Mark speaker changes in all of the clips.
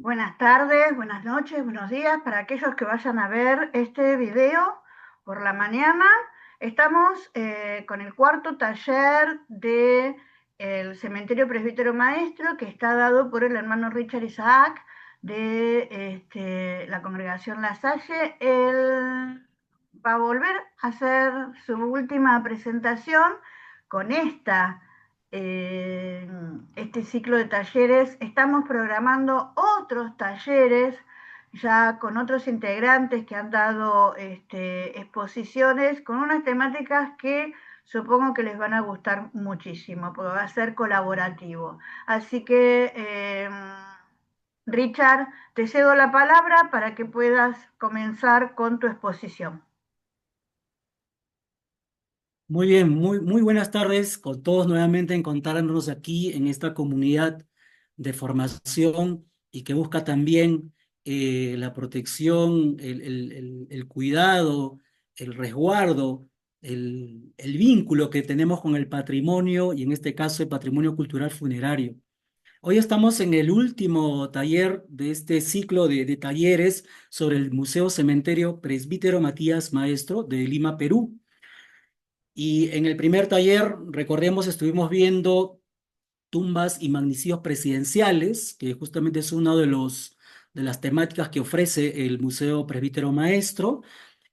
Speaker 1: Buenas tardes, buenas noches, buenos días para aquellos que vayan a ver este video por la mañana. Estamos con el cuarto taller de el Cementerio Presbítero Maestro, que está dado por el hermano Richard Isaac de la congregación La Salle. Él va a volver a hacer su última presentación con este ciclo de talleres. Estamos programando otros talleres ya con otros integrantes que han dado exposiciones con unas temáticas que supongo que les van a gustar muchísimo, porque va a ser colaborativo. Así que, Richard, te cedo la palabra para que puedas comenzar con tu exposición.
Speaker 2: Muy bien, muy buenas tardes con todos nuevamente encontrarnos aquí en esta comunidad de formación y que busca también la protección, el cuidado, el resguardo, el vínculo que tenemos con el patrimonio y en este caso el patrimonio cultural funerario. Hoy estamos en el último taller de este ciclo de talleres sobre el Museo Cementerio Presbítero Matías Maestro de Lima, Perú. Y en el primer taller, recordemos, estuvimos viendo tumbas y magnicidios presidenciales, que justamente es uno de las temáticas que ofrece el Museo Presbítero Maestro.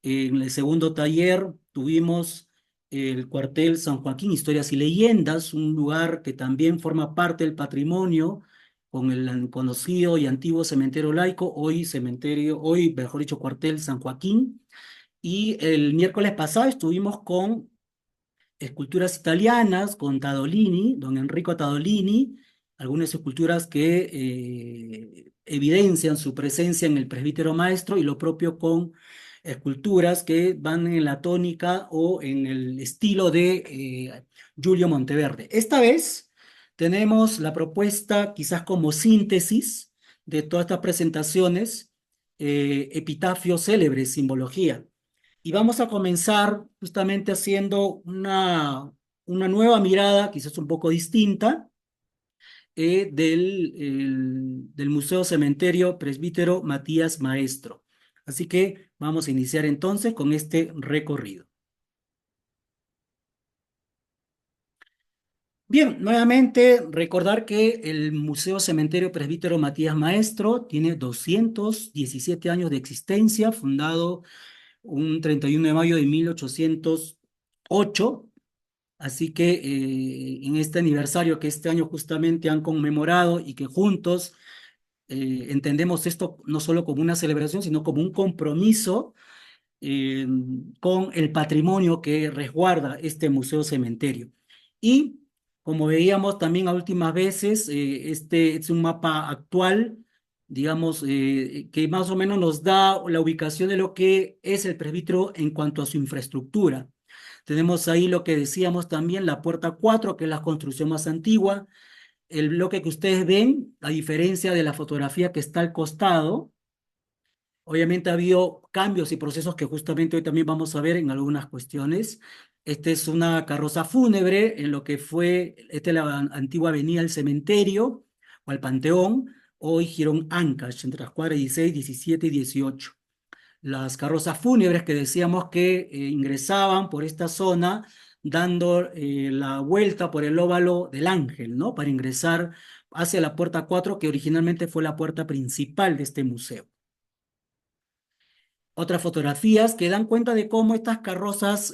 Speaker 2: En el segundo taller tuvimos el cuartel San Joaquín, Historias y Leyendas, un lugar que también forma parte del patrimonio con el conocido y antiguo cementerio laico, hoy, mejor dicho, cuartel San Joaquín. Y el miércoles pasado estuvimos con esculturas italianas con Tadolini, don Enrico Tadolini, algunas esculturas que evidencian su presencia en el presbítero maestro y lo propio con esculturas que van en la tónica o en el estilo de Giulio Monteverde. Esta vez tenemos la propuesta quizás como síntesis de todas estas presentaciones, epitafio célebre, simbología. Y vamos a comenzar justamente haciendo una nueva mirada, quizás un poco distinta, del Museo Cementerio Presbítero Matías Maestro. Así que vamos a iniciar entonces con este recorrido. Bien, nuevamente recordar que el Museo Cementerio Presbítero Matías Maestro tiene 217 años de existencia, fundado un 31 de mayo de 1808. Así que en este aniversario que este año justamente han conmemorado y que juntos entendemos esto no solo como una celebración, sino como un compromiso eh, con el patrimonio que resguarda este museo cementerio. Y como veíamos también a últimas veces, este es un mapa actual, digamos, que más o menos nos da la ubicación de lo que es el presbítero en cuanto a su infraestructura. Tenemos ahí lo que decíamos también, la puerta 4 que es la construcción más antigua. El bloque que ustedes ven, a diferencia de la fotografía que está al costado, obviamente ha habido cambios y procesos que justamente hoy también vamos a ver en algunas cuestiones. Esta es una carroza fúnebre en lo que esta es la antigua avenida del cementerio o al Panteón, hoy Girón Ancash, entre las cuadras 16, 17 y 18. Las carrozas fúnebres que decíamos que ingresaban por esta zona dando la vuelta por el óvalo del Ángel, ¿no? Para ingresar hacia la puerta 4 que originalmente fue la puerta principal de este museo. Otras fotografías que dan cuenta de cómo estas carrozas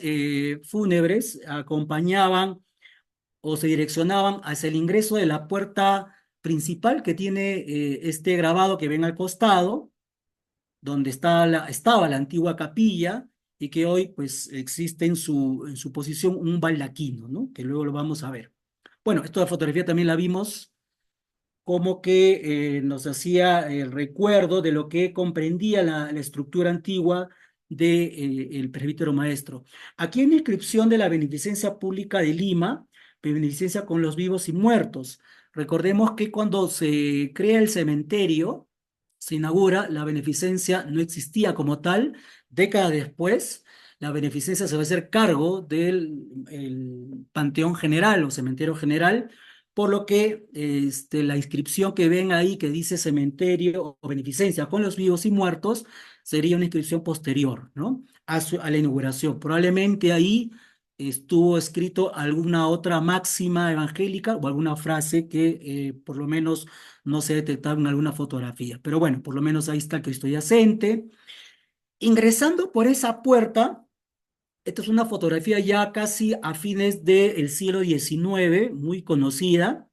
Speaker 2: fúnebres acompañaban o se direccionaban hacia el ingreso de la puerta principal que tiene este grabado que ven al costado, donde estaba la antigua capilla y que hoy pues existe en su posición un baldaquino, ¿no? Que luego lo vamos a ver. Bueno, esta fotografía también la vimos como que nos hacía el recuerdo de lo que comprendía la estructura antigua de, el presbítero maestro. Aquí en la inscripción de la Beneficencia Pública de Lima, beneficencia con los vivos y muertos. Recordemos que cuando se crea el cementerio, se inaugura, la beneficencia no existía como tal. Décadas después, la beneficencia se va a hacer cargo del el Panteón General o Cementerio General por lo que la inscripción que ven ahí que dice cementerio o beneficencia con los vivos y muertos sería una inscripción posterior, ¿no? A la inauguración. Probablemente ahí estuvo escrito alguna otra máxima evangélica o alguna frase que por lo menos no se detectaba en alguna fotografía. Pero bueno, por lo menos ahí está el Cristo yacente. Ingresando por esa puerta, esta es una fotografía ya casi a fines del siglo XIX, muy conocida.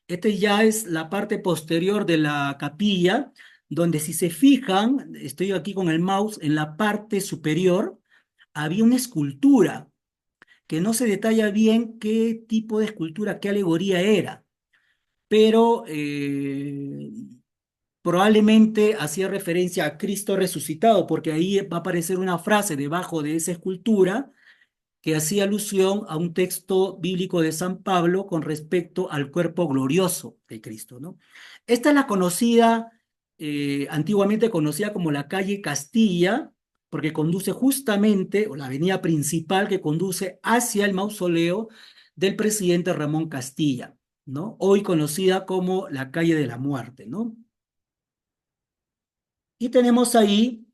Speaker 2: Este ya es la parte posterior de la capilla, donde si se fijan, estoy aquí con el mouse, en la parte superior había una escultura que no se detalla bien qué tipo de escultura, qué alegoría era, pero probablemente hacía referencia a Cristo resucitado, porque ahí va a aparecer una frase debajo de esa escultura que hacía alusión a un texto bíblico de San Pablo con respecto al cuerpo glorioso de Cristo, ¿no? Esta es la conocida, antiguamente conocida como la calle Castilla, porque conduce justamente, o la avenida principal que conduce hacia el mausoleo del presidente Ramón Castilla, ¿no? Hoy conocida como la calle de la muerte, ¿no? Y tenemos ahí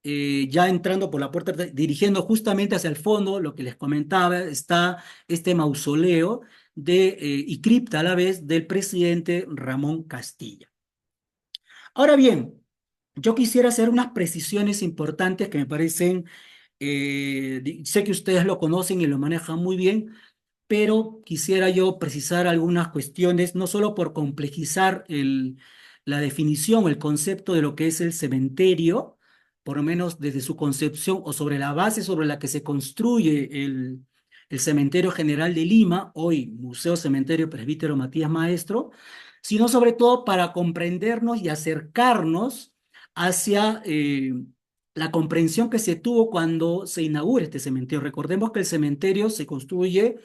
Speaker 2: ya entrando por la puerta, dirigiendo justamente hacia el fondo, lo que les comentaba, está este mausoleo y cripta a la vez del presidente Ramón Castilla. Ahora bien, yo quisiera hacer unas precisiones importantes que me parecen, sé que ustedes lo conocen y lo manejan muy bien, pero quisiera yo precisar algunas cuestiones, no solo por complejizar la definición, el concepto de lo que es el cementerio, por lo menos desde su concepción o sobre la base sobre la que se construye el Cementerio General de Lima, hoy Museo Cementerio Presbítero Matías Maestro, sino sobre todo para comprendernos y acercarnos hacia la comprensión que se tuvo cuando se inaugura este cementerio. Recordemos que el cementerio se construye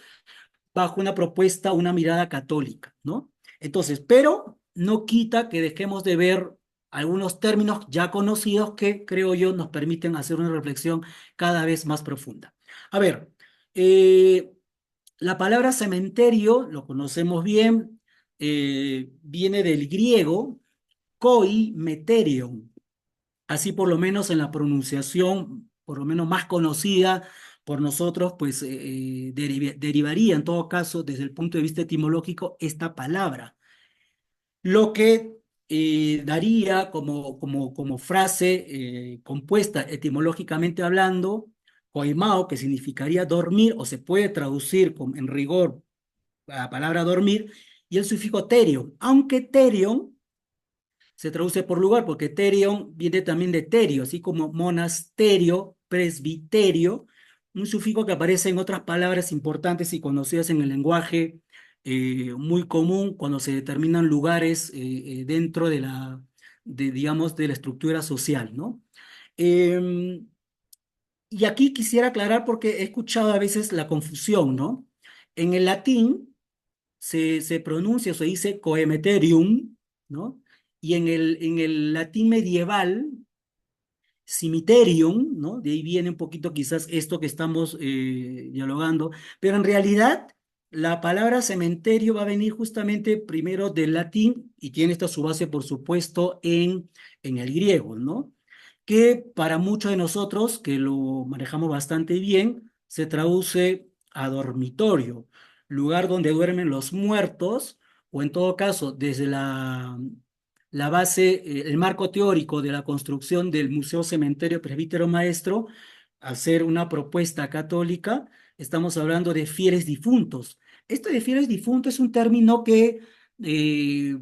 Speaker 2: bajo una propuesta, una mirada católica, ¿no? Entonces, pero no quita que dejemos de ver algunos términos ya conocidos que creo yo nos permiten hacer una reflexión cada vez más profunda. A ver, eh, la palabra cementerio, lo conocemos bien, viene del griego koi meterion, así por lo menos en la pronunciación, por lo menos más conocida por nosotros, pues derivaría en todo caso desde el punto de vista etimológico esta palabra, lo que daría como frase compuesta etimológicamente hablando, coimao, que significaría dormir, o se puede traducir en rigor la palabra dormir, y el sufijo terion, aunque terion se traduce por lugar, porque terion viene también de terio, así como monasterio, presbiterio, un sufijo que aparece en otras palabras importantes y conocidas en el lenguaje muy común cuando se determinan lugares dentro digamos, de la estructura social, ¿no? Eh, y aquí quisiera aclarar porque he escuchado a veces la confusión, ¿no? En el latín se pronuncia o se dice coemeterium, ¿no? Y en el latín medieval, cimiterium, ¿no? De ahí viene un poquito quizás esto que estamos dialogando, pero en realidad la palabra cementerio va a venir justamente primero del latín y tiene esta su base, por supuesto, en el griego, ¿no? Que para muchos de nosotros, que lo manejamos bastante bien, se traduce a dormitorio, lugar donde duermen los muertos, o en todo caso, desde la base, el marco teórico de la construcción del Museo Cementerio Presbítero Maestro, al ser una propuesta católica, estamos hablando de fieles difuntos. Esto de fieles difuntos es un término que eh,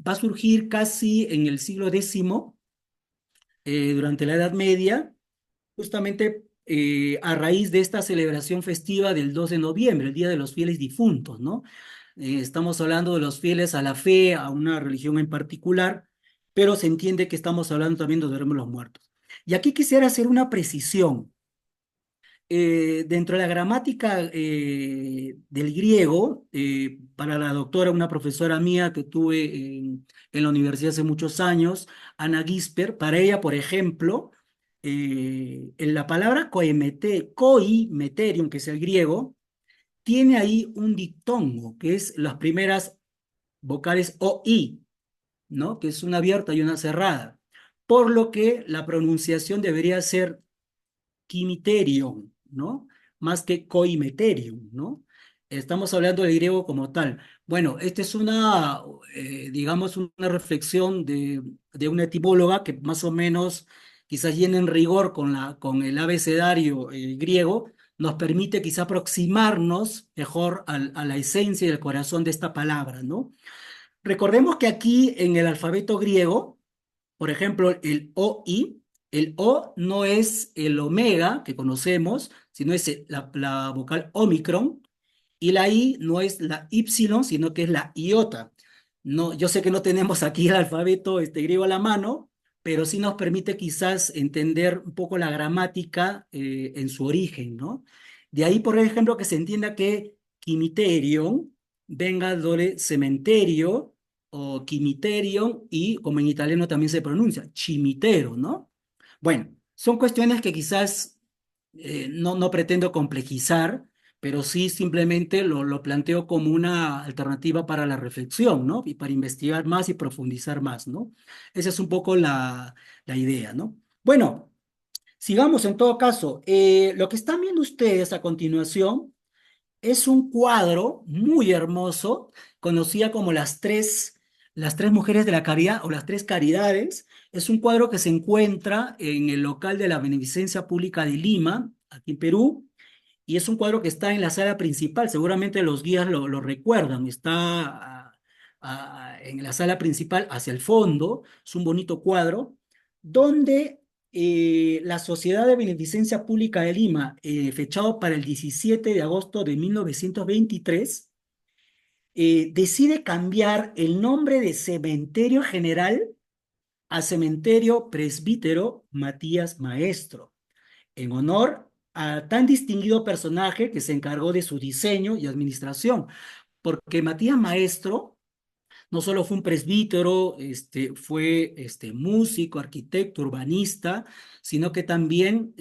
Speaker 2: va a surgir casi en el siglo X, durante la Edad Media, justamente a raíz de esta celebración festiva del 2 de noviembre, el Día de los Fieles Difuntos, ¿no? Estamos hablando de los fieles a la fe, a una religión en particular, pero se entiende que estamos hablando también de los muertos. Y aquí quisiera hacer una precisión. Dentro de la gramática del griego, para la doctora, una profesora mía que tuve en la universidad hace muchos años, Ana Gisper, para ella, por ejemplo, en la palabra koimeterium, que es el griego, tiene ahí un diptongo, que es las primeras vocales o, i, ¿no? Que es una abierta y una cerrada. Por lo que la pronunciación debería ser quimiterion, ¿no? Más que coimeterion, ¿no? Estamos hablando del griego como tal. Bueno, esta es una, digamos, una reflexión de una etimóloga que más o menos, quizás yendo en rigor con el abecedario griego, nos permite quizá aproximarnos mejor a la esencia y el corazón de esta palabra, ¿no? Recordemos que aquí en el alfabeto griego, por ejemplo, el OI, el O no es el omega que conocemos, sino es la vocal Omicron, y la I no es la Y, sino que es la iota. No, yo sé que no tenemos aquí el alfabeto griego a la mano, pero sí nos permite quizás entender un poco la gramática en su origen, ¿no? De ahí, por ejemplo, que se entienda que quimiterion venga doble cementerio o quimiterion y como en italiano también se pronuncia, cimitero, ¿no? Bueno, son cuestiones que quizás no pretendo complejizar, pero sí simplemente lo planteo como una alternativa para la reflexión, ¿no? Y para investigar más y profundizar más, ¿no? Esa es un poco la idea, ¿no? Bueno, sigamos en todo caso. Lo que están viendo ustedes a continuación es un cuadro muy hermoso, conocida como las tres mujeres de la caridad o las tres caridades. Es un cuadro que se encuentra en el local de la Beneficencia Pública de Lima, aquí en Perú, y es un cuadro que está en la sala principal. Seguramente los guías lo recuerdan. Está en la sala principal hacia el fondo. Es un bonito cuadro donde la Sociedad de Beneficencia Pública de Lima, fechado para el 17 de agosto de 1923, decide cambiar el nombre de Cementerio General a Cementerio Presbítero Matías Maestro, en honor a tan distinguido personaje que se encargó de su diseño y administración, porque Matías Maestro no solo fue un presbítero, fue músico, arquitecto, urbanista, sino que también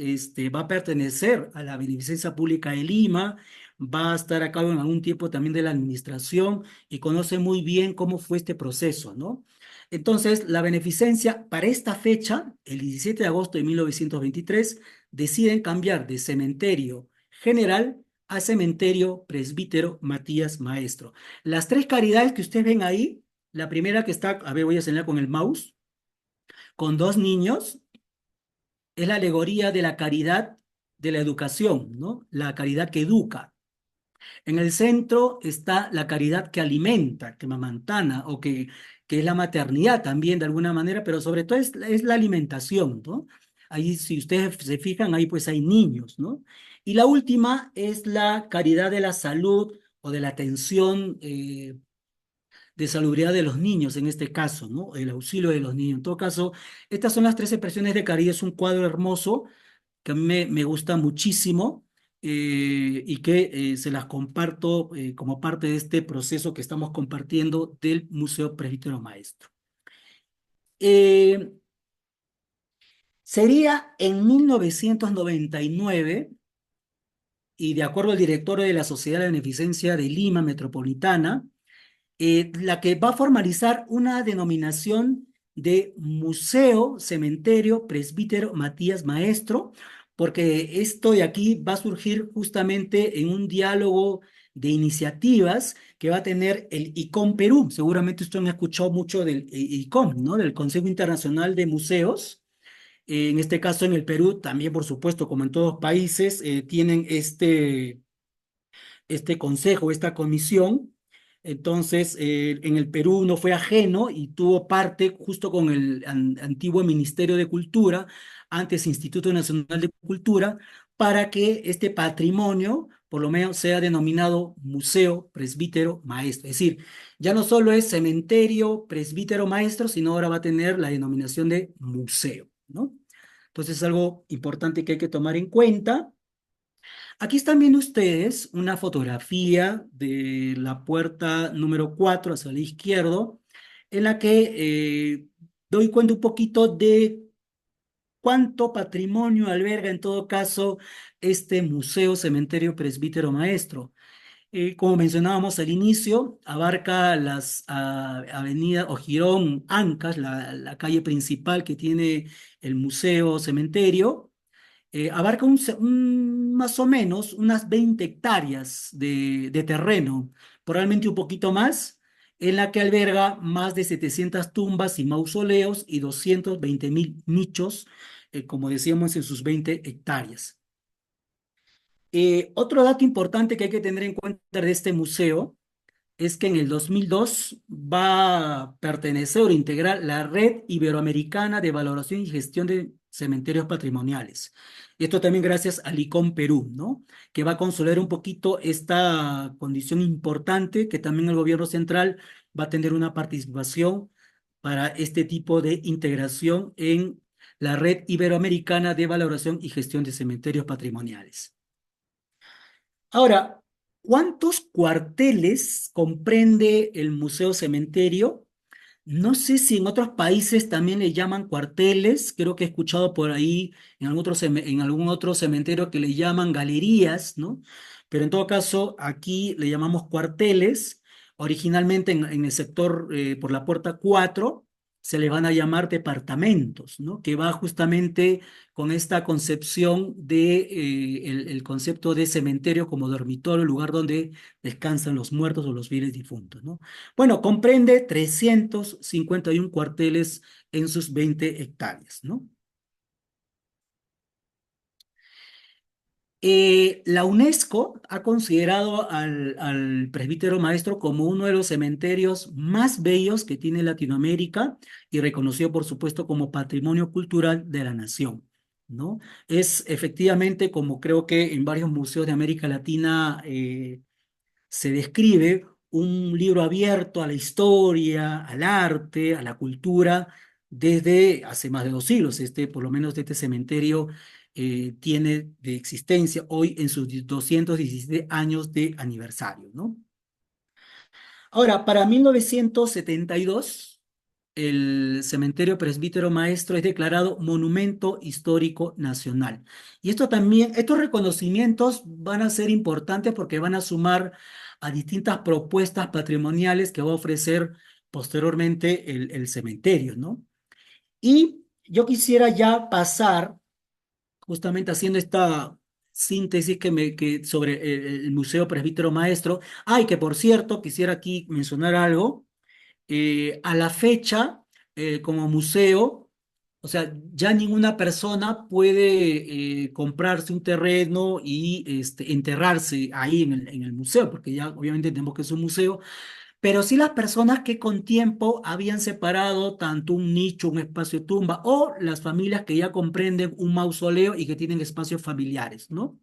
Speaker 2: va a pertenecer a la Beneficencia Pública de Lima, va a estar a cargo en algún tiempo también de la administración y conoce muy bien cómo fue este proceso, ¿no? Entonces, la beneficencia para esta fecha, el 17 de agosto de 1923, deciden cambiar de cementerio general a cementerio presbítero Matías Maestro. Las tres caridades que ustedes ven ahí, la primera que está, a ver, voy a señalar con el mouse, con dos niños, es la alegoría de la caridad de la educación, ¿no? La caridad que educa. En el centro está la caridad que alimenta, que mamantana, o que es la maternidad también de alguna manera, pero sobre todo es la alimentación, ¿no? Ahí, si ustedes se fijan, ahí pues hay niños, ¿no? Y la última es la caridad de la salud o de la atención de salubridad de los niños, en este caso, ¿no? El auxilio de los niños. En todo caso, estas son las tres expresiones de caridad. Es un cuadro hermoso que a mí me gusta muchísimo y que se las comparto como parte de este proceso que estamos compartiendo del Museo Presbítero Maestro. Eh, Sería en 1999 y de acuerdo al director de la Sociedad de Beneficencia de Lima Metropolitana, la que va a formalizar una denominación de Museo Cementerio Presbítero Matías Maestro, porque esto de aquí va a surgir justamente en un diálogo de iniciativas que va a tener el ICOM Perú. Seguramente usted me ha escuchado mucho del ICOM, ¿no? Del Consejo Internacional de Museos. En este caso, en el Perú, también, por supuesto, como en todos países, tienen este consejo, esta comisión. Entonces, en el Perú no fue ajeno y tuvo parte justo con el antiguo Ministerio de Cultura, antes Instituto Nacional de Cultura, para que este patrimonio, por lo menos, sea denominado Museo Presbítero Maestro. Es decir, ya no solo es cementerio presbítero maestro, sino ahora va a tener la denominación de museo, ¿no? Entonces, es algo importante que hay que tomar en cuenta. Aquí están viendo ustedes una fotografía de la puerta número 4 hacia el izquierdo, en la que doy cuenta un poquito de cuánto patrimonio alberga en todo caso este Museo Cementerio Presbítero Maestro. Como mencionábamos al inicio, abarca las avenidas o Jirón Ancas, la calle principal que tiene el museo cementerio. Abarca más o menos unas 20 hectáreas de terreno, probablemente un poquito más, en la que alberga más de 700 tumbas y mausoleos y 220.000 nichos, como decíamos, en sus 20 hectáreas. Otro dato importante que hay que tener en cuenta de este museo es que en el 2002 va a pertenecer o integrar la Red Iberoamericana de Valoración y Gestión de Cementerios Patrimoniales. Y esto también gracias al ICOM Perú, ¿no? Que va a consolidar un poquito esta condición importante que también el gobierno central va a tener una participación para este tipo de integración en la Red Iberoamericana de Valoración y Gestión de Cementerios Patrimoniales. Ahora, ¿cuántos cuarteles comprende el Museo Cementerio? No sé si en otros países también le llaman cuarteles, creo que he escuchado por ahí en algún otro cementerio que le llaman galerías, ¿no? Pero en todo caso, aquí le llamamos cuarteles. Originalmente en el sector por la puerta 4 se le van a llamar departamentos, ¿no? Que va justamente con esta concepción de el concepto de cementerio como dormitorio, lugar donde descansan los muertos o los fieles difuntos, ¿no? Bueno, comprende 351 cuarteles en sus 20 hectáreas, ¿no? La UNESCO ha considerado al Presbítero Maestro como uno de los cementerios más bellos que tiene Latinoamérica y reconocido, por supuesto, como Patrimonio Cultural de la Nación, ¿no? Es efectivamente, como creo que en varios museos de América Latina se describe, un libro abierto a la historia, al arte, a la cultura, desde hace más de 2 siglos. Por lo menos este cementerio tiene de existencia hoy en sus 217 años de aniversario, ¿no? Ahora, para 1972, el cementerio Presbítero Maestro es declarado Monumento Histórico Nacional. Y esto también, estos reconocimientos van a ser importantes porque van a sumar a distintas propuestas patrimoniales que va a ofrecer posteriormente el cementerio, ¿no? Y yo quisiera ya pasar, justamente haciendo esta síntesis que sobre el Museo Presbítero Maestro. Ay, que por cierto, quisiera aquí mencionar algo. A la fecha, como museo, o sea, ya ninguna persona puede comprarse un terreno y enterrarse ahí en el museo, porque ya obviamente tenemos que es un museo, pero sí las personas que con tiempo habían separado tanto un nicho, un espacio de tumba, o las familias que ya comprenden un mausoleo y que tienen espacios familiares, ¿no?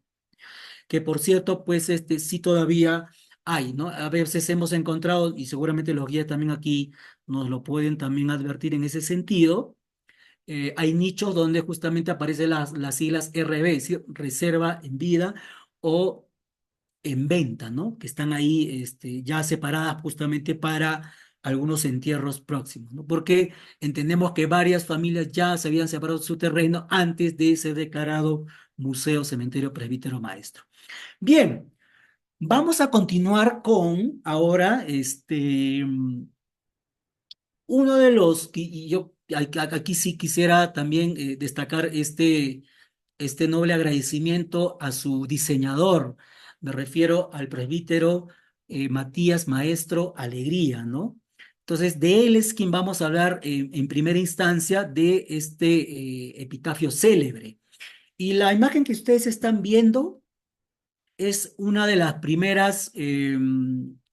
Speaker 2: Que por cierto, pues sí todavía hay, ¿no? A veces hemos encontrado, y seguramente los guías también aquí nos lo pueden también advertir en ese sentido, hay nichos donde justamente aparecen las siglas RB, es decir, reserva en vida o en venta, ¿no? Que están ahí ya separadas justamente para algunos entierros próximos, ¿no? Porque entendemos que varias familias ya se habían separado de su terreno antes de ser declarado Museo Cementerio Presbítero Maestro. Bien, vamos a continuar con ahora uno de los que y yo aquí sí quisiera también destacar este noble agradecimiento a su diseñador. Me refiero al presbítero Matías Maestro Alegría, ¿no? Entonces, de él es quien vamos a hablar en primera instancia de este epitafio célebre. Y la imagen que ustedes están viendo es una de las primeras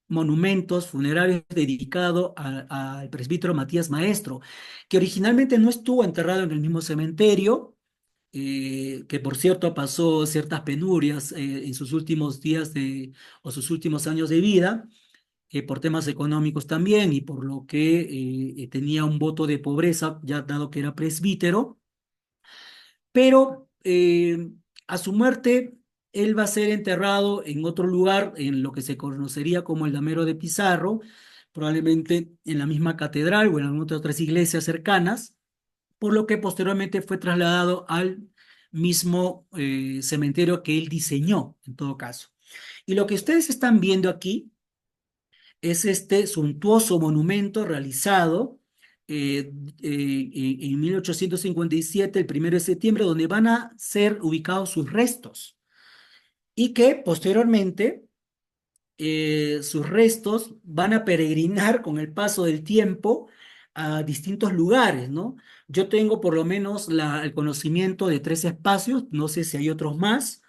Speaker 2: monumentos funerarios dedicado al presbítero Matías Maestro, que originalmente no estuvo enterrado en el mismo cementerio, que por cierto pasó ciertas penurias en sus últimos días o sus últimos años de vida, por temas económicos también y por lo que tenía un voto de pobreza, ya dado que era presbítero, pero a su muerte él va a ser enterrado en otro lugar, en lo que se conocería como el Damero de Pizarro, probablemente en la misma catedral o en algunas otras iglesias cercanas, por lo que posteriormente fue trasladado al mismo cementerio que él diseñó, en todo caso. Y lo que ustedes están viendo aquí es este suntuoso monumento realizado eh, en 1857, el 1 de septiembre, donde van a ser ubicados sus restos y que posteriormente sus restos van a peregrinar con el paso del tiempo a distintos lugares, ¿no? Yo tengo por lo menos el conocimiento de 3 espacios, no sé si hay otros más,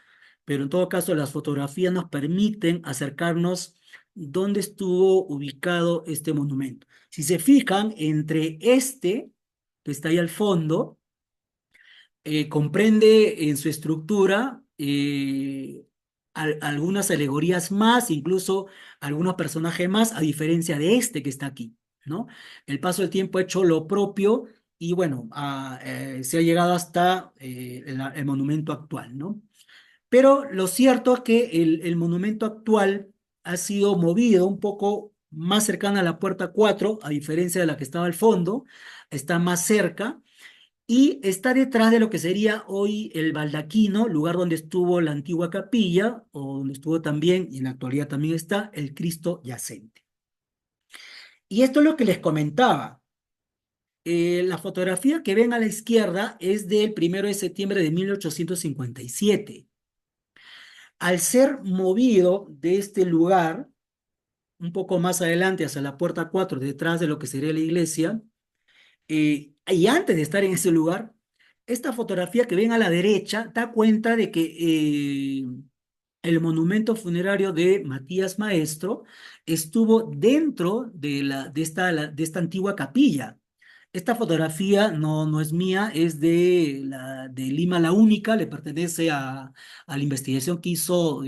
Speaker 2: pero en todo caso las fotografías nos permiten acercarnos dónde estuvo ubicado este monumento. Si se fijan, entre este, que está ahí al fondo, comprende en su estructura algunas alegorías más, incluso algunos personajes más, a diferencia de este que está aquí, ¿no? El paso del tiempo ha hecho lo propio y bueno, se ha llegado hasta el monumento actual, ¿no? Pero lo cierto es que el monumento actual ha sido movido un poco más cercana a la puerta 4, a diferencia de la que estaba al fondo, está más cerca y está detrás de lo que sería hoy el baldaquino, lugar donde estuvo la antigua capilla, o donde estuvo también, y en la actualidad también está, el Cristo yacente. Y esto es lo que les comentaba. La fotografía que ven a la izquierda es del 1 de septiembre de 1857. Al ser movido de este lugar, un poco más adelante, hacia la puerta 4, detrás de lo que sería la iglesia, y antes de estar en ese lugar, esta fotografía que ven a la derecha da cuenta de que el monumento funerario de Matías Maestro estuvo dentro de esta antigua capilla. Esta fotografía no es mía, es de Lima la Única, le pertenece a la investigación que hizo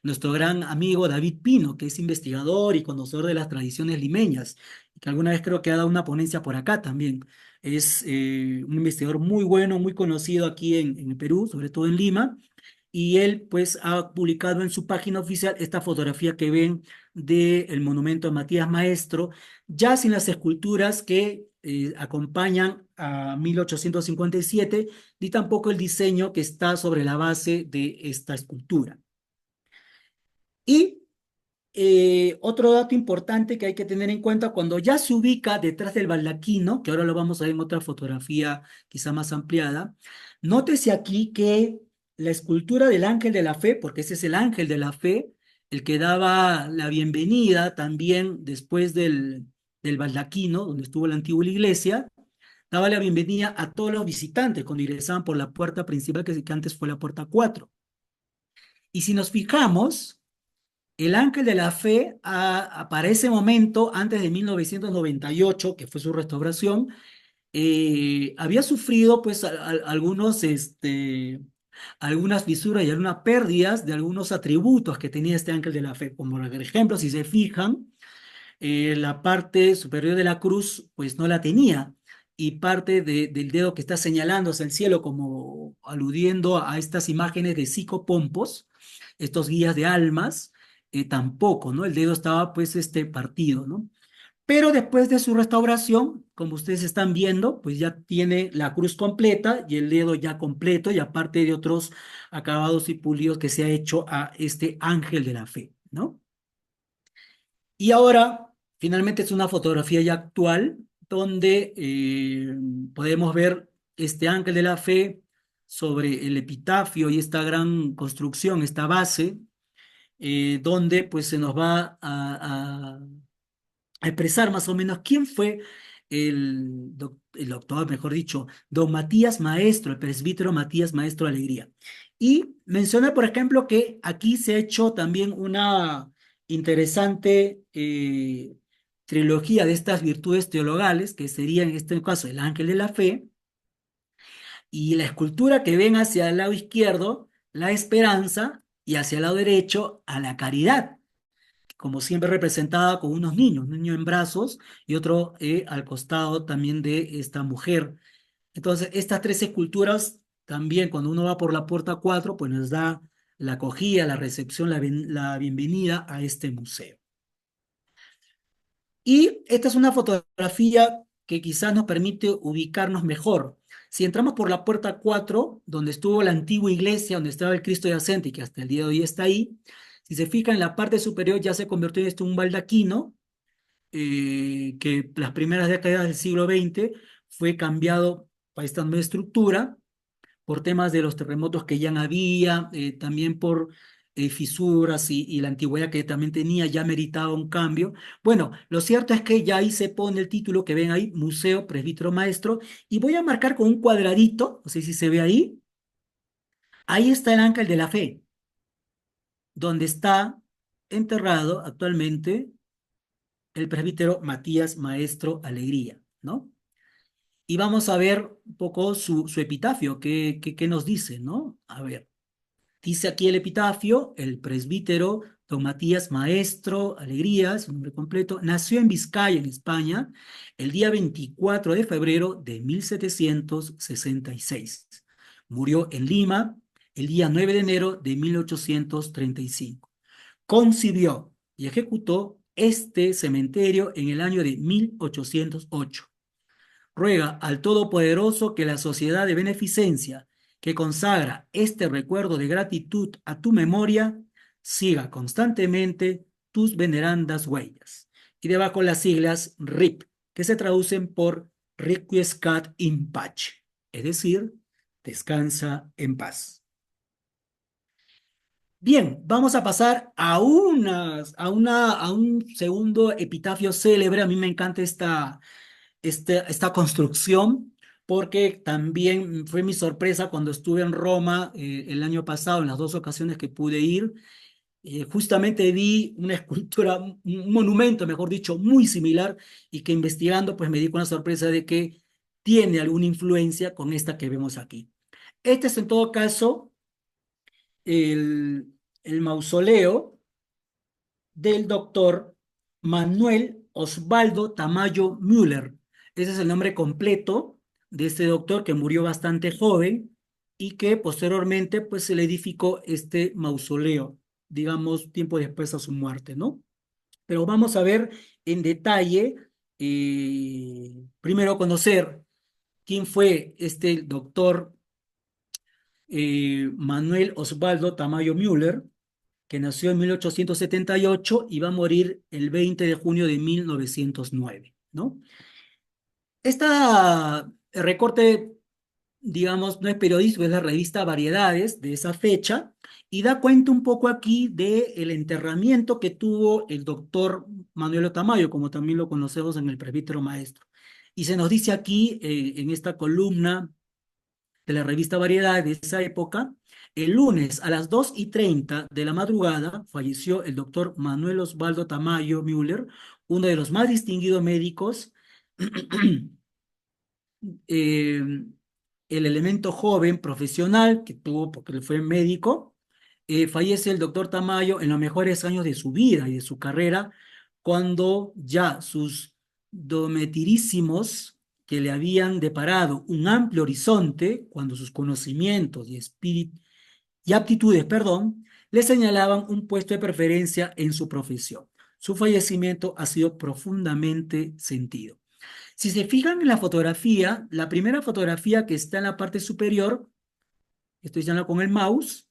Speaker 2: nuestro gran amigo David Pino, que es investigador y conocedor de las tradiciones limeñas, que alguna vez creo que ha dado una ponencia por acá también. Es un investigador muy bueno, muy conocido aquí en el Perú, sobre todo en Lima, y él pues ha publicado en su página oficial esta fotografía que ven del monumento de Matías Maestro, ya sin las esculturas que acompañan a 1857, ni tampoco el diseño que está sobre la base de esta escultura. Y otro dato importante que hay que tener en cuenta, cuando ya se ubica detrás del baldaquino, que ahora lo vamos a ver en otra fotografía quizá más ampliada, nótese aquí que la escultura del ángel de la fe, porque ese es el ángel de la fe, el que daba la bienvenida también después del baldaquino, donde estuvo la antigua iglesia, daba la bienvenida a todos los visitantes cuando ingresaban por la puerta principal, que antes fue la puerta 4. Y si nos fijamos, el ángel de la fe, para ese momento, antes de 1998, que fue su restauración, había sufrido pues algunas fisuras y algunas pérdidas de algunos atributos que tenía este ángel de la fe. Como por ejemplo, si se fijan, la parte superior de la cruz pues no la tenía, y parte del dedo que está señalando hacia el cielo, como aludiendo a estas imágenes de psicopompos, estos guías de almas, tampoco, ¿no? El dedo estaba pues partido, ¿no? Pero después de su restauración, como ustedes están viendo, pues ya tiene la cruz completa y el dedo ya completo, y aparte de otros acabados y pulidos que se ha hecho a este ángel de la fe, ¿no? Y ahora, finalmente es una fotografía ya actual donde podemos ver este ángel de la fe sobre el epitafio y esta gran construcción, esta base, donde pues se nos va a expresar más o menos quién fue el doctor, mejor dicho, don Matías Maestro, el presbítero Matías Maestro Alegría. Y menciona, por ejemplo, que aquí se ha hecho también una interesante trilogía de estas virtudes teologales, que sería en este caso el ángel de la fe, y la escultura que ven hacia el lado izquierdo, la esperanza, y hacia el lado derecho, a la caridad, como siempre representada con unos niños, un niño en brazos y otro al costado también de esta mujer. Entonces, estas 3 esculturas también, cuando uno va por la puerta 4, pues nos da la acogida, la recepción, la bienvenida a este museo. Y esta es una fotografía que quizás nos permite ubicarnos mejor. Si entramos por la puerta 4, donde estuvo la antigua iglesia, donde estaba el Cristo yacente, y que hasta el día de hoy está ahí, si se fijan, en la parte superior ya se convirtió en esto un baldaquino, que las primeras décadas del siglo XX fue cambiado para esta nueva estructura por temas de los terremotos que ya había, también por fisuras y la antigüedad que también tenía, ya meritaba un cambio. Bueno, lo cierto es que ya ahí se pone el título que ven ahí, Museo Presbítero Maestro, y voy a marcar con un cuadradito, no sé si se ve ahí está el Ángel de la Fe, donde está enterrado actualmente el presbítero Matías Maestro Alegría, ¿no? Y vamos a ver un poco su epitafio, qué nos dice, ¿no? A ver. Dice aquí el epitafio: el presbítero don Matías Maestro Alegría, su nombre completo, nació en Vizcaya, en España, el día 24 de febrero de 1766. Murió en Lima el día 9 de enero de 1835. Concibió y ejecutó este cementerio en el año de 1808. Ruega al Todopoderoso que la sociedad de beneficencia que consagra este recuerdo de gratitud a tu memoria siga constantemente tus venerandas huellas. Y debajo las siglas RIP, que se traducen por Requiescat in Pace, es decir, descansa en paz. Bien, vamos a pasar a un segundo epitafio célebre. A mí me encanta esta construcción, porque también fue mi sorpresa cuando estuve en Roma el año pasado, en las dos ocasiones que pude ir. Justamente vi una escultura, un monumento, mejor dicho, muy similar, y que investigando, pues me di con la sorpresa de que tiene alguna influencia con esta que vemos aquí. Este es en todo caso el, el mausoleo del doctor Manuel Osvaldo Tamayo Müller. Ese es el nombre completo de este doctor, que murió bastante joven y que posteriormente pues se le edificó este mausoleo, digamos, tiempo después a su muerte, ¿no? Pero vamos a ver en detalle, primero conocer quién fue este doctor Manuel Osvaldo Tamayo Müller, que nació en 1878 y va a morir el 20 de junio de 1909, ¿no? Esta recorte, digamos, no es periodístico, es la revista Variedades de esa fecha, y da cuenta un poco aquí del enterramiento que tuvo el doctor Manuel Tamayo, como también lo conocemos en el presbítero maestro. Y se nos dice aquí, en esta columna de la revista Variedad de esa época: el lunes a las 2:30 de la madrugada falleció el doctor Manuel Osvaldo Tamayo Müller, uno de los más distinguidos médicos, eh, el elemento joven profesional que tuvo porque él fue médico. Fallece el doctor Tamayo en los mejores años de su vida y de su carrera, cuando ya sus dometirísimos, que le habían deparado un amplio horizonte, cuando sus conocimientos y espíritu y aptitudes, perdón, le señalaban un puesto de preferencia en su profesión. Su fallecimiento ha sido profundamente sentido. Si se fijan en la fotografía, la primera fotografía que está en la parte superior, estoy señalando con el mouse,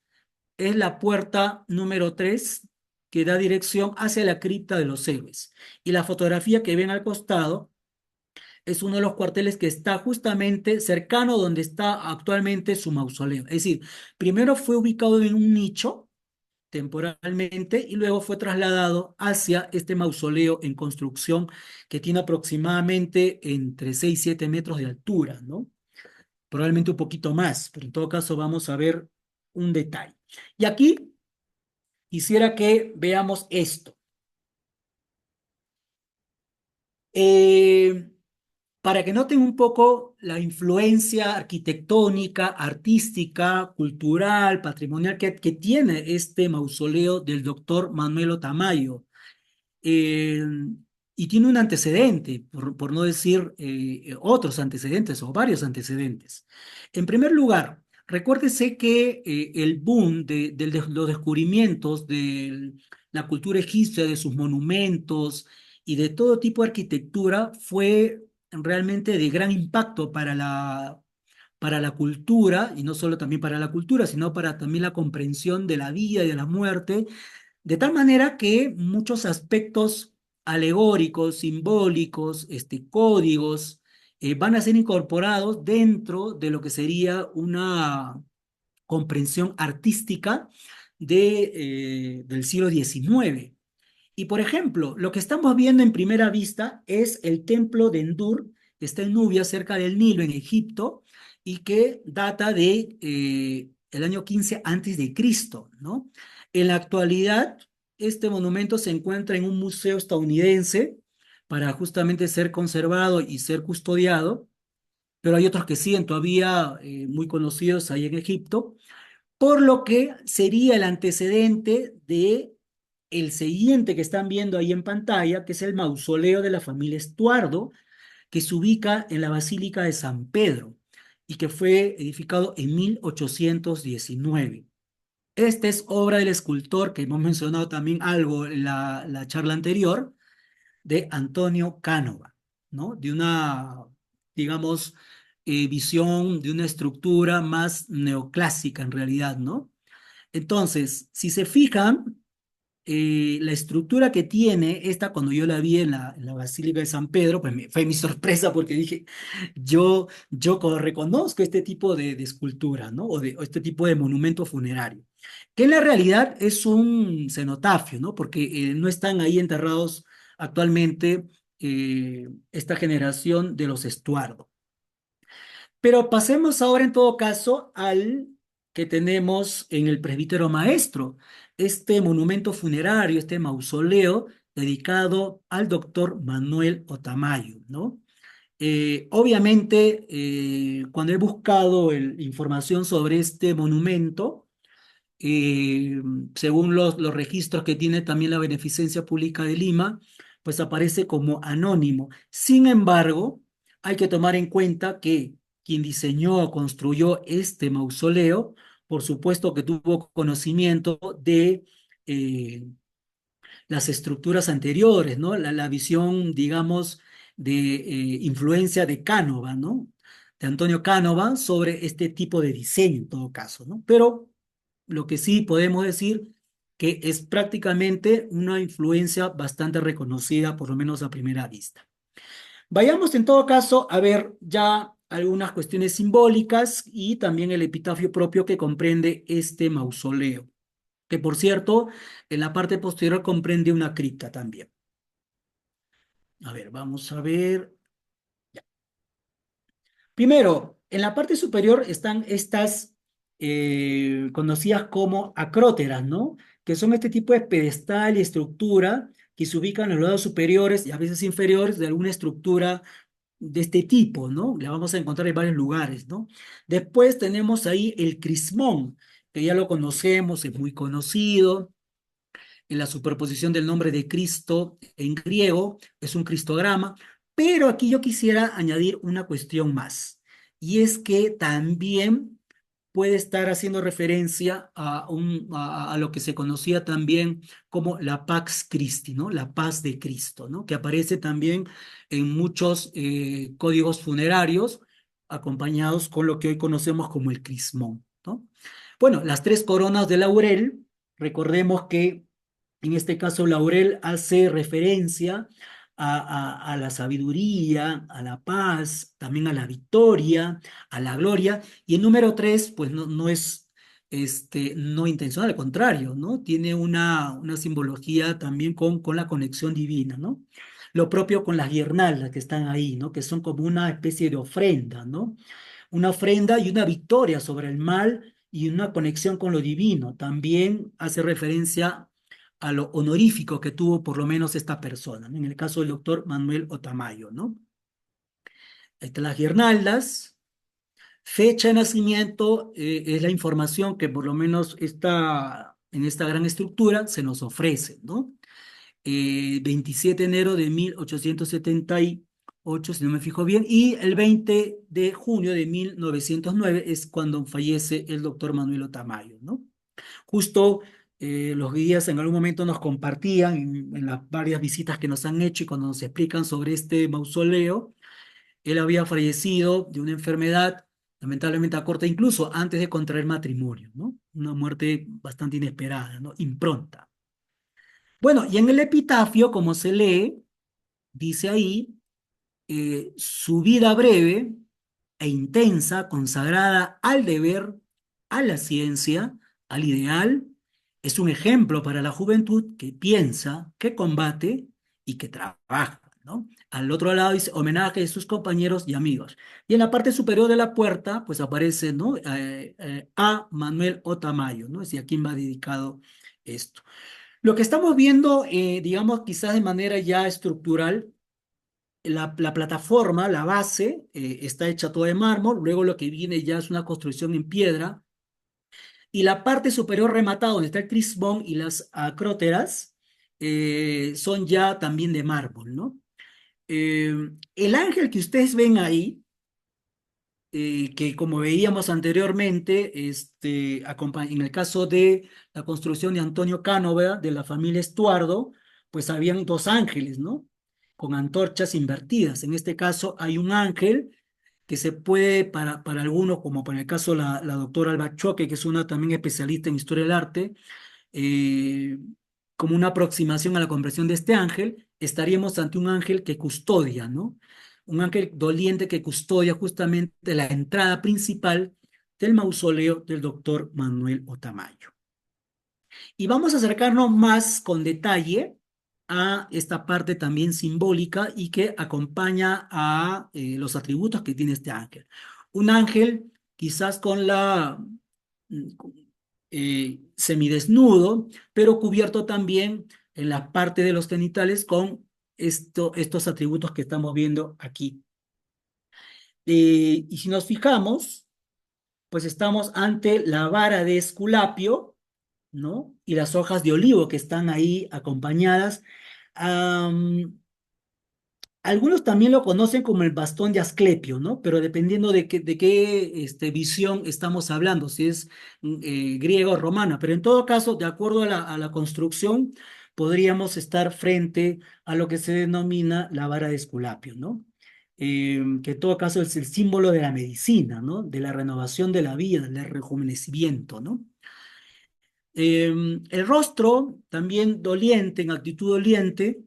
Speaker 2: es la puerta número 3, que da dirección hacia la cripta de los héroes. Y la fotografía que ven al costado es uno de los cuarteles que está justamente cercano donde está actualmente su mausoleo. Es decir, primero fue ubicado en un nicho temporalmente y luego fue trasladado hacia este mausoleo en construcción, que tiene aproximadamente entre 6 y 7 metros de altura, ¿no? Probablemente un poquito más, pero en todo caso vamos a ver un detalle. Y aquí quisiera que veamos esto. Eh, para que noten un poco la influencia arquitectónica, artística, cultural, patrimonial que tiene este mausoleo del doctor Manuel Tamayo. Eh, y tiene un antecedente, por no decir otros antecedentes o varios antecedentes. En primer lugar, recuérdese que el boom de los descubrimientos de la cultura egipcia, de sus monumentos y de todo tipo de arquitectura, fue realmente de gran impacto para la cultura, y no solo también para la cultura, sino para también la comprensión de la vida y de la muerte, de tal manera que muchos aspectos alegóricos, simbólicos, códigos, van a ser incorporados dentro de lo que sería una comprensión artística del siglo XIX. Y por ejemplo, lo que estamos viendo en primera vista es el templo de Endur, que está en Nubia, cerca del Nilo, en Egipto, y que data de el año 15 antes de Cristo, ¿no? En la actualidad, este monumento se encuentra en un museo estadounidense para justamente ser conservado y ser custodiado, pero hay otros que siguen todavía muy conocidos ahí en Egipto, por lo que sería el antecedente de el siguiente que están viendo ahí en pantalla, que es el mausoleo de la familia Estuardo, que se ubica en la Basílica de San Pedro y que fue edificado en 1819. Esta es obra del escultor, que hemos mencionado también algo en la charla anterior, de Antonio Cánova, ¿no? De una, digamos, visión de una estructura más neoclásica en realidad, ¿no? Entonces, si se fijan, la estructura que tiene esta, cuando yo la vi en la Basílica de San Pedro, pues fue mi sorpresa porque dije, reconozco este tipo de escultura, ¿no? O este tipo de monumento funerario, que en la realidad es un cenotafio, ¿no? Porque no están ahí enterrados actualmente esta generación de los Estuardo. Pero pasemos ahora en todo caso al que tenemos en el presbítero maestro, este monumento funerario, este mausoleo dedicado al doctor Manuel Otamayo, ¿no? Obviamente, cuando he buscado información sobre este monumento, eh, según los registros que tiene también la Beneficencia Pública de Lima, pues aparece como anónimo. Sin embargo, hay que tomar en cuenta que quien diseñó o construyó este mausoleo, por supuesto que tuvo conocimiento de las estructuras anteriores, ¿no? La visión, digamos, de influencia de Cánova, ¿no? De Antonio Cánova sobre este tipo de diseño en todo caso, ¿no? Pero lo que sí podemos decir que es prácticamente una influencia bastante reconocida, por lo menos a primera vista. Vayamos en todo caso a ver ya algunas cuestiones simbólicas y también el epitafio propio que comprende este mausoleo, que por cierto, en la parte posterior comprende una cripta también. A ver, vamos a ver. Primero, en la parte superior están estas conocidas como acróteras, ¿no? Que son este tipo de pedestal y estructura que se ubican en los lados superiores y a veces inferiores de alguna estructura de este tipo, ¿no? La vamos a encontrar en varios lugares, ¿no? Después tenemos ahí el crismón, que ya lo conocemos, es muy conocido. En la superposición del nombre de Cristo en griego, es un cristograma, pero aquí yo quisiera añadir una cuestión más, y es que también puede estar haciendo referencia a lo que se conocía también como la Pax Christi, ¿no? La paz de Cristo, ¿no? Que aparece también en muchos códigos funerarios, acompañados con lo que hoy conocemos como el crismón, ¿no? Bueno, las tres coronas de laurel, recordemos que en este caso, laurel hace referencia a la sabiduría, a la paz, también a la victoria, a la gloria. Y el número tres, pues no es no intencional, al contrario, ¿no? Tiene una simbología también con la conexión divina, ¿no? Lo propio con las guirnaldas que están ahí, ¿no? Que son como una especie de ofrenda, ¿no? Una ofrenda y una victoria sobre el mal y una conexión con lo divino. También hace referencia a lo honorífico que tuvo por lo menos esta persona, ¿no? En el caso del doctor Manuel Otamayo, ¿no? Ahí están las guirnaldas. Fecha de nacimiento es la información que por lo menos está en esta gran estructura se nos ofrece, ¿no? 27 de enero de 1878, si no me fijo bien, y el 20 de junio de 1909 es cuando fallece el doctor Manuel Otamayo, ¿no? Justo los guías en algún momento nos compartían en las varias visitas que nos han hecho y cuando nos explican sobre este mausoleo, él había fallecido de una enfermedad lamentablemente a corta, incluso antes de contraer matrimonio, ¿no? Una muerte bastante inesperada, ¿no? Impronta. Bueno, y en el epitafio, como se lee, dice ahí, su vida breve e intensa, consagrada al deber, a la ciencia, al ideal, es un ejemplo para la juventud que piensa, que combate y que trabaja, ¿no? Al otro lado dice homenaje a sus compañeros y amigos. Y en la parte superior de la puerta, pues aparece, ¿no? A Manuel Otamayo, ¿no? Es decir, a quién va dedicado esto. Lo que estamos viendo, digamos, quizás de manera ya estructural, la plataforma, la base, está hecha toda de mármol, luego lo que viene ya es una construcción en piedra, y la parte superior rematada, donde está el crismón y las acróteras, son ya también de mármol, ¿no? Eh, el ángel que ustedes ven ahí, que como veíamos anteriormente, en el caso de la construcción de Antonio Cánova, de la familia Estuardo, pues habían dos ángeles, ¿no? Con antorchas invertidas. En este caso hay un ángel que se puede, para algunos, como para el caso la doctora Alba Choque, que es una también especialista en historia del arte, eh, como una aproximación a la comprensión de este ángel, estaríamos ante un ángel que custodia, ¿no? Un ángel doliente que custodia justamente la entrada principal del mausoleo del doctor Manuel Otamayo. Y vamos a acercarnos más con detalle a esta parte también simbólica y que acompaña a los atributos que tiene este ángel. Un ángel quizás con semidesnudo, pero cubierto también en la parte de los genitales con estos atributos que estamos viendo aquí. Y si nos fijamos, pues estamos ante la vara de Esculapio, ¿no? Y las hojas de olivo que están ahí acompañadas. Am, Algunos también lo conocen como el bastón de Asclepio, ¿no? Pero dependiendo de qué visión estamos hablando, si es griega o romana. Pero en todo caso, de acuerdo a la construcción, podríamos estar frente a lo que se denomina la vara de Esculapio, ¿no? Que en todo caso es el símbolo de la medicina, ¿no? De la renovación de la vida, del rejuvenecimiento, ¿no? El rostro, también doliente, en actitud doliente,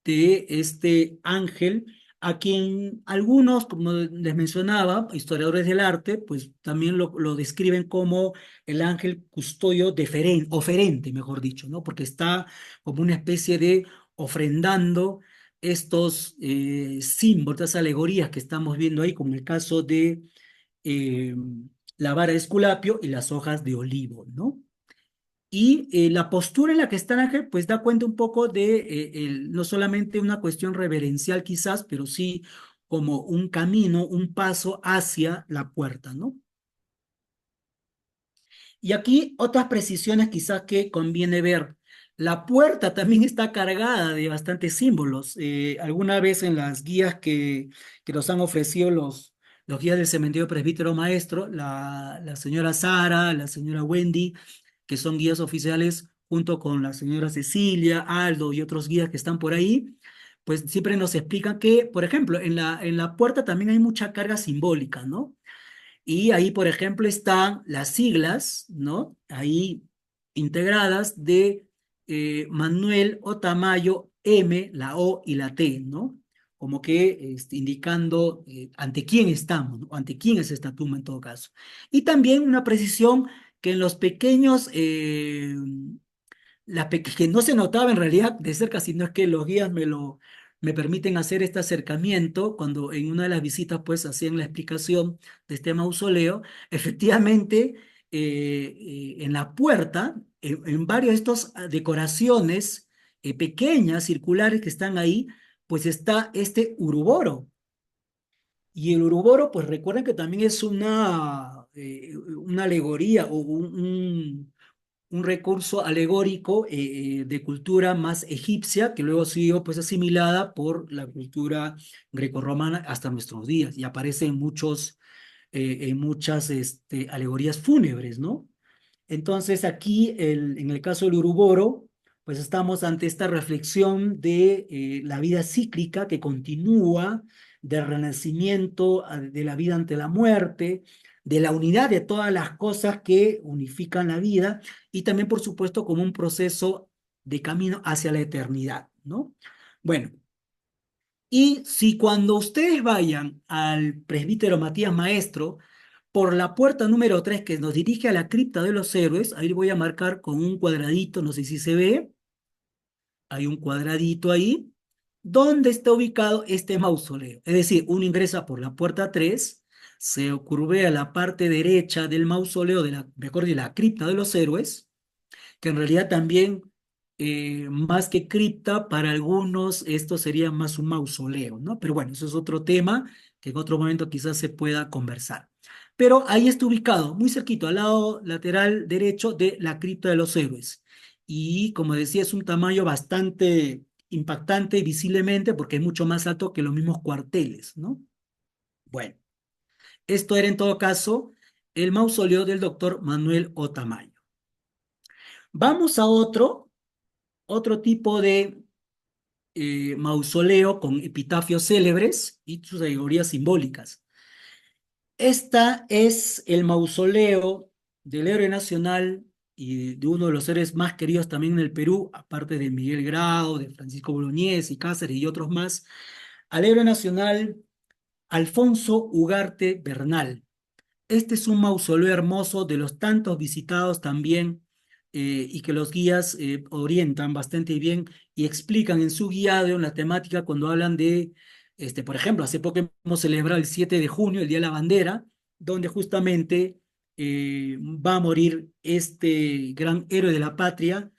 Speaker 2: de este ángel, a quien algunos, como les mencionaba, historiadores del arte, pues también lo describen como el ángel custodio oferente, mejor dicho, ¿no? Porque está como una especie de ofrendando estos símbolos, estas alegorías que estamos viendo ahí, como el caso de eh, la vara de Esculapio y las hojas de olivo, ¿no? Y la postura en la que está el ángel, pues da cuenta un poco de no solamente una cuestión reverencial quizás, pero sí como un camino, un paso hacia la puerta, ¿no? Y aquí otras precisiones quizás que conviene ver. La puerta también está cargada de bastantes símbolos. Alguna vez en las guías que nos han ofrecido los guías del cementerio presbítero maestro, la señora Sara, la señora Wendy, que son guías oficiales, junto con la señora Cecilia, Aldo y otros guías que están por ahí, pues siempre nos explican que, por ejemplo, en la puerta también hay mucha carga simbólica, ¿no? Y ahí, por ejemplo, están las siglas, ¿no? Ahí integradas de Manuel Otamayo M, la O y la T, ¿no? Como que indicando ante quién estamos, ¿no? Ante quién es esta tumba en todo caso. Y también una precisión que en los pequeños que no se notaba en realidad de cerca, sino es que los guías me permiten hacer este acercamiento cuando en una de las visitas pues hacían la explicación de este mausoleo. Efectivamente, en la puerta, en varios de estos decoraciones pequeñas, circulares que están ahí, pues está este uruboro. Y el uruboro, pues recuerden que también es una alegoría o un recurso alegórico de cultura más egipcia, que luego ha sido pues asimilada por la cultura grecorromana hasta nuestros días y aparece en muchas alegorías fúnebres, ¿no? Entonces aquí, en el caso del uruboro, pues estamos ante esta reflexión de la vida cíclica que continúa, del renacimiento, de la vida ante la muerte, de la unidad de todas las cosas que unifican la vida y también, por supuesto, como un proceso de camino hacia la eternidad, ¿no? Bueno, y si cuando ustedes vayan al presbítero Matías Maestro, por la puerta número 3 que nos dirige a la cripta de los héroes, ahí voy a marcar con un cuadradito, no sé si se ve, hay un cuadradito ahí, donde está ubicado este mausoleo. Es decir, uno ingresa por la puerta 3, se curvea la parte derecha del mausoleo, mejor de la cripta de los héroes, que en realidad también, más que cripta, para algunos esto sería más un mausoleo, ¿no? Pero bueno, eso es otro tema que en otro momento quizás se pueda conversar. Pero ahí está ubicado, muy cerquito, al lado lateral derecho de la cripta de los héroes. Y como decía, es un tamaño bastante impactante visiblemente porque es mucho más alto que los mismos cuarteles, ¿no? Bueno, esto era en todo caso el mausoleo del doctor Manuel Otamayo. Vamos a otro tipo de mausoleo con epitafios célebres y sus alegorías simbólicas. Esta es el mausoleo del héroe nacional y de uno de los héroes más queridos también en el Perú, aparte de Miguel Grau, de Francisco Bolognesi, Cáceres y otros más, al héroe nacional Alfonso Ugarte Bernal. Este es un mausoleo hermoso de los tantos visitados también y que los guías orientan bastante bien y explican en su guiado en la temática cuando hablan de, por ejemplo, hace poco hemos celebrado el 7 de junio, el Día de la Bandera, donde justamente va a morir este gran héroe de la patria,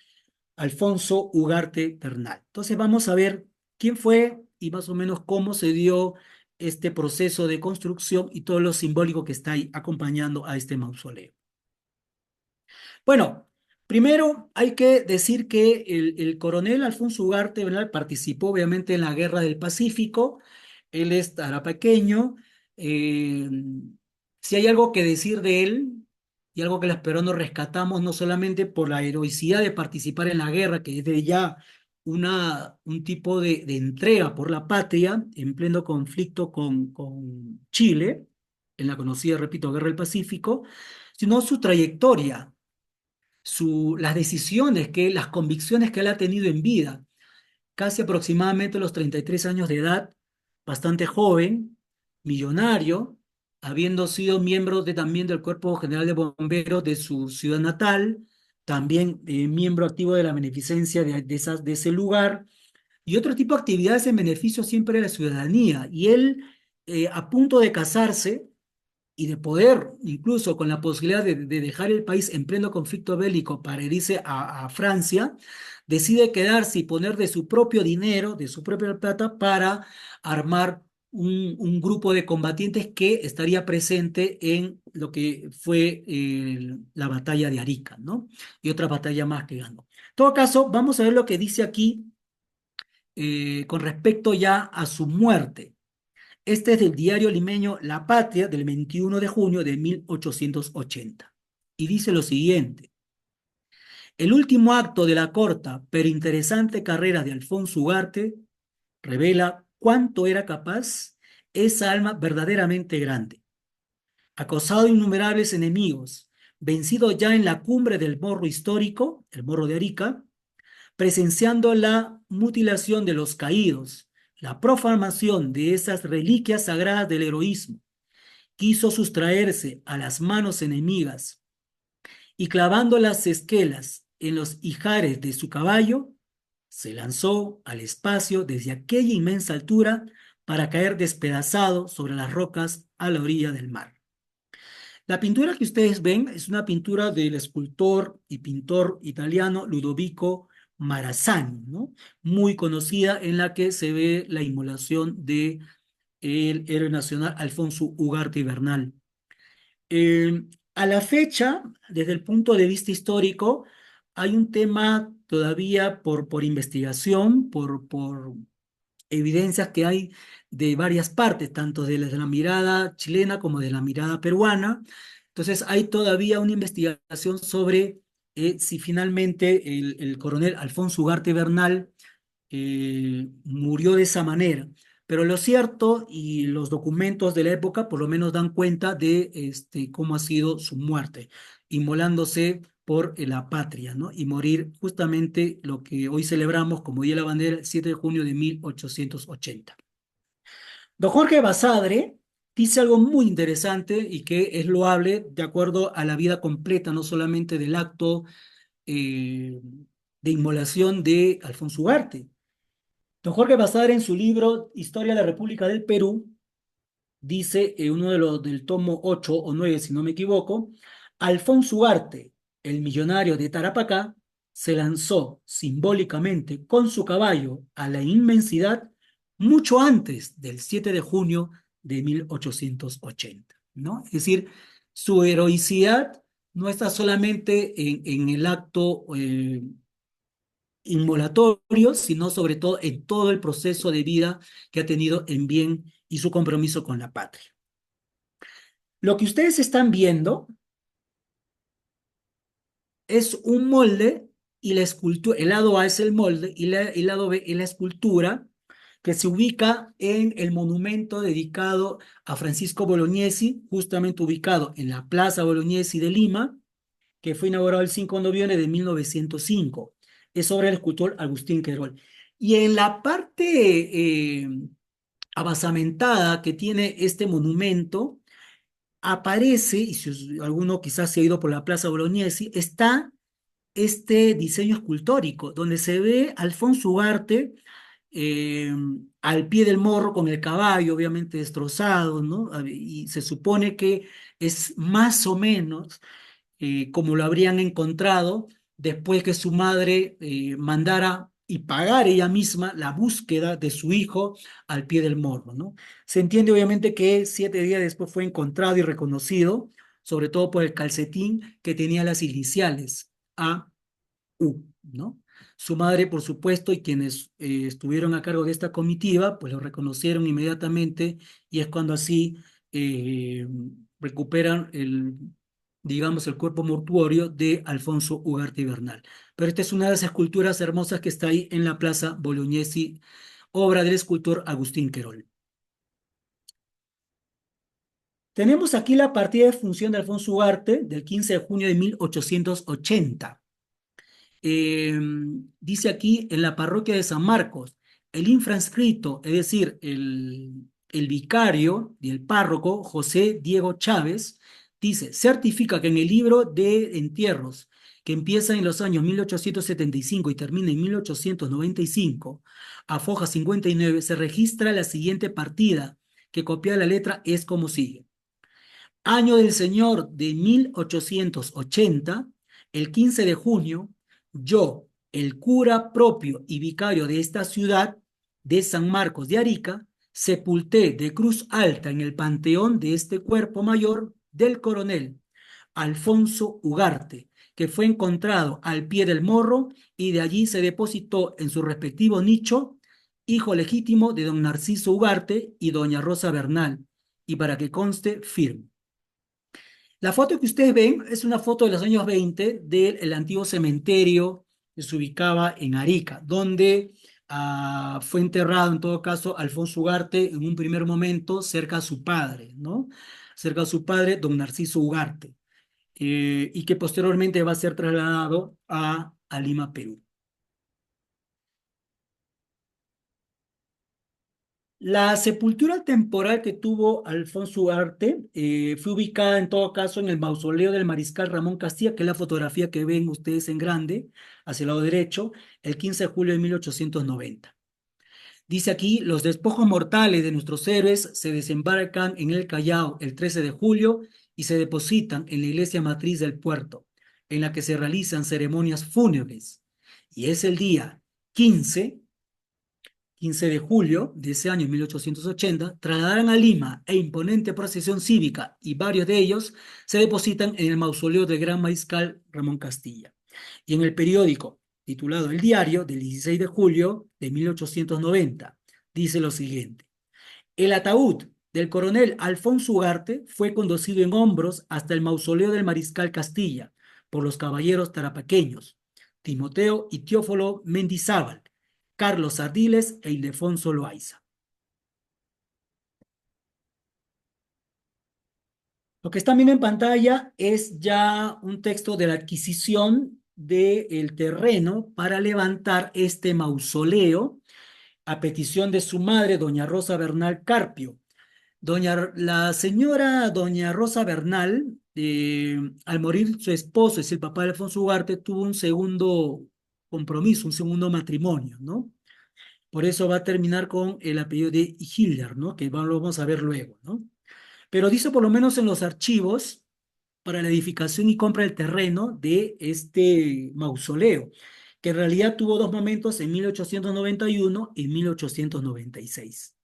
Speaker 2: Alfonso Ugarte Bernal. Entonces vamos a ver quién fue y más o menos cómo se dio este proceso de construcción y todo lo simbólico que está ahí acompañando a este mausoleo. Bueno, primero hay que decir que el coronel Alfonso Ugarte Bernal participó obviamente en la Guerra del Pacífico. Él es tarapaqueño. eh, si hay algo que decir de él y algo que los peruanos rescatamos, no solamente por la heroicidad de participar en la guerra, que es de ya un tipo de entrega por la patria en pleno conflicto con Chile, en la conocida, repito, Guerra del Pacífico, sino su trayectoria, las decisiones, las convicciones que él ha tenido en vida, casi aproximadamente a los 33 años de edad, bastante joven, millonario, habiendo sido miembro también del Cuerpo General de Bomberos de su ciudad natal, también miembro activo de la beneficencia de ese lugar, y otro tipo de actividades en beneficio siempre de la ciudadanía. Y él, a punto de casarse, y de poder, incluso con la posibilidad de dejar el país en pleno conflicto bélico para irse a Francia, decide quedarse y poner de su propio dinero, de su propia plata, para armar un grupo de combatientes que estaría presente en lo que fue la batalla de Arica, ¿no? Y otra batalla más que ganó. En todo caso, vamos a ver lo que dice aquí con respecto ya a su muerte. Este es del diario limeño La Patria del 21 de junio de 1880. Y dice lo siguiente: el último acto de la corta pero interesante carrera de Alfonso Ugarte revela cuánto era capaz esa alma verdaderamente grande. Acosado de innumerables enemigos, vencido ya en la cumbre del morro histórico, el morro de Arica, presenciando la mutilación de los caídos, la profanación de esas reliquias sagradas del heroísmo, quiso sustraerse a las manos enemigas y clavando las esquelas en los ijares de su caballo, se lanzó al espacio desde aquella inmensa altura para caer despedazado sobre las rocas a la orilla del mar. La pintura que ustedes ven es una pintura del escultor y pintor italiano Ludovico Marazzani, ¿no? Muy conocida, en la que se ve la inmolación de el héroe nacional Alfonso Ugarte Bernal. Eh, a la fecha, desde el punto de vista histórico, hay un tema todavía por investigación, por evidencias que hay de varias partes, tanto de la mirada chilena como de la mirada peruana. Entonces, hay todavía una investigación sobre si finalmente el coronel Alfonso Ugarte Bernal murió de esa manera. Pero lo cierto y los documentos de la época por lo menos dan cuenta de cómo ha sido su muerte, inmolándose por la patria, ¿no? Y morir justamente lo que hoy celebramos como Día de la Bandera, el 7 de junio de 1880. Don Jorge Basadre dice algo muy interesante y que es loable de acuerdo a la vida completa, no solamente del acto eh, de inmolación de Alfonso Ugarte. Don Jorge Basadre en su libro Historia de la República del Perú dice, uno de los del tomo 8 o 9 si no me equivoco, Alfonso Ugarte, el millonario de Tarapacá, se lanzó simbólicamente con su caballo a la inmensidad mucho antes del 7 de junio de 1880, ¿no? Es decir, su heroicidad no está solamente en el acto inmolatorio, sino sobre todo en todo el proceso de vida que ha tenido en bien y su compromiso con la patria. Lo que ustedes están viendo es un molde y la escultura, el lado A es el molde y el lado B es la escultura que se ubica en el monumento dedicado a Francisco Bolognesi, justamente ubicado en la Plaza Bolognesi de Lima, que fue inaugurado el 5 de noviembre de 1905. Es obra del escultor Agustín Querol. Y en la parte abasamentada que tiene este monumento, aparece, y si alguno quizás se ha ido por la Plaza Bolognesi, está este diseño escultórico, donde se ve a Alfonso Ugarte eh, al pie del morro con el caballo, obviamente destrozado, ¿no? Y se supone que es más o menos como lo habrían encontrado después que su madre mandara y pagar ella misma la búsqueda de su hijo al pie del morro, ¿no? Se entiende obviamente que 7 días después fue encontrado y reconocido, sobre todo por el calcetín que tenía las iniciales A U, ¿no? Su madre, por supuesto, y quienes estuvieron a cargo de esta comitiva, pues lo reconocieron inmediatamente y es cuando así eh, recuperan digamos, el cuerpo mortuorio de Alfonso Ugarte Bernal. Pero esta es una de las esculturas hermosas que está ahí en la Plaza Bolognesi, obra del escultor Agustín Querol. Tenemos aquí la partida de función de Alfonso Ugarte del 15 de junio de 1880. Eh, Dice aquí en la parroquia de San Marcos, el infranscrito, es decir, el vicario y el párroco José Diego Chávez, dice, certifica que en el libro de entierros, que empieza en los años 1875 y termina en 1895, a foja 59, se registra la siguiente partida, que copia la letra es como sigue. Año del Señor de 1880, el 15 de junio, yo, el cura propio y vicario de esta ciudad, de San Marcos de Arica, sepulté de cruz alta en el panteón de este cuerpo mayor del coronel Alfonso Ugarte, que fue encontrado al pie del morro y de allí se depositó en su respectivo nicho, hijo legítimo de don Narciso Ugarte y doña Rosa Bernal, y para que conste firme. La foto que ustedes ven es una foto de los años 20 del antiguo cementerio que se ubicaba en Arica, donde fue enterrado en todo caso Alfonso Ugarte en un primer momento cerca a su padre, ¿no? Cerca a su padre, don Narciso Ugarte, y que posteriormente va a ser trasladado a Lima, Perú. La sepultura temporal que tuvo Alfonso Ugarte fue ubicada en todo caso en el mausoleo del mariscal Ramón Castilla, que es la fotografía que ven ustedes en grande, hacia el lado derecho, el 15 de julio de 1890. Dice aquí, los despojos mortales de nuestros héroes se desembarcan en el Callao el 13 de julio y se depositan en la iglesia matriz del puerto, en la que se realizan ceremonias fúnebres. Y es el día 15 de julio de ese año 1880, trasladarán a Lima e imponente procesión cívica y varios de ellos se depositan en el mausoleo del gran mariscal Ramón Castilla. Y en el periódico titulado El Diario del 16 de julio de 1890 dice lo siguiente: el ataúd del coronel Alfonso Ugarte fue conducido en hombros hasta el mausoleo del mariscal Castilla, por los caballeros tarapaqueños, Timoteo y Teófilo Mendizábal, Carlos Ardiles e Ildefonso Loaiza. Lo que están viendo en pantalla es ya un texto de la adquisición del terreno para levantar este mausoleo a petición de su madre, doña Rosa Bernal Carpio. La señora doña Rosa Bernal, al morir su esposo, es el papá de Alfonso Ugarte, tuvo un segundo compromiso, un segundo matrimonio, ¿no? Por eso va a terminar con el apellido de Hitler, ¿no? Que lo vamos a ver luego, ¿no? Pero dice por lo menos en los archivos para la edificación y compra del terreno de este mausoleo, que en realidad tuvo dos momentos en 1891 y 1896.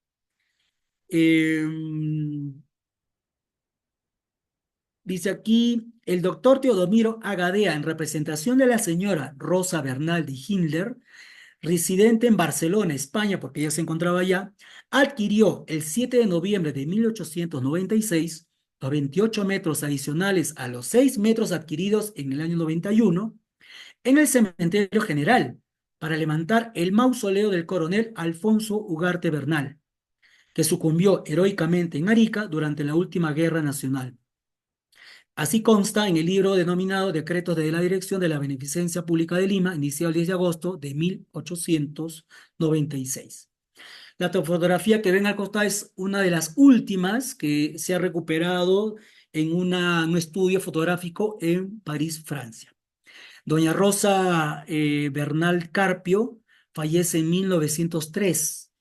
Speaker 2: Dice aquí, el doctor Teodomiro Agadea, en representación de la señora Rosa Bernal de Hindler, residente en Barcelona, España, porque ella se encontraba allá, adquirió el 7 de noviembre de 1896 los 28 metros adicionales a los 6 metros adquiridos en el año 91 en el cementerio general para levantar el mausoleo del coronel Alfonso Ugarte Bernal, que sucumbió heroicamente en Arica durante la última guerra nacional. Así consta en el libro denominado Decretos de la Dirección de la Beneficencia Pública de Lima, iniciado el 10 de agosto de 1896. La fotografía que ven al costado es una de las últimas que se ha recuperado en un estudio fotográfico en París, Francia. Doña Rosa Bernal Carpio fallece en 1903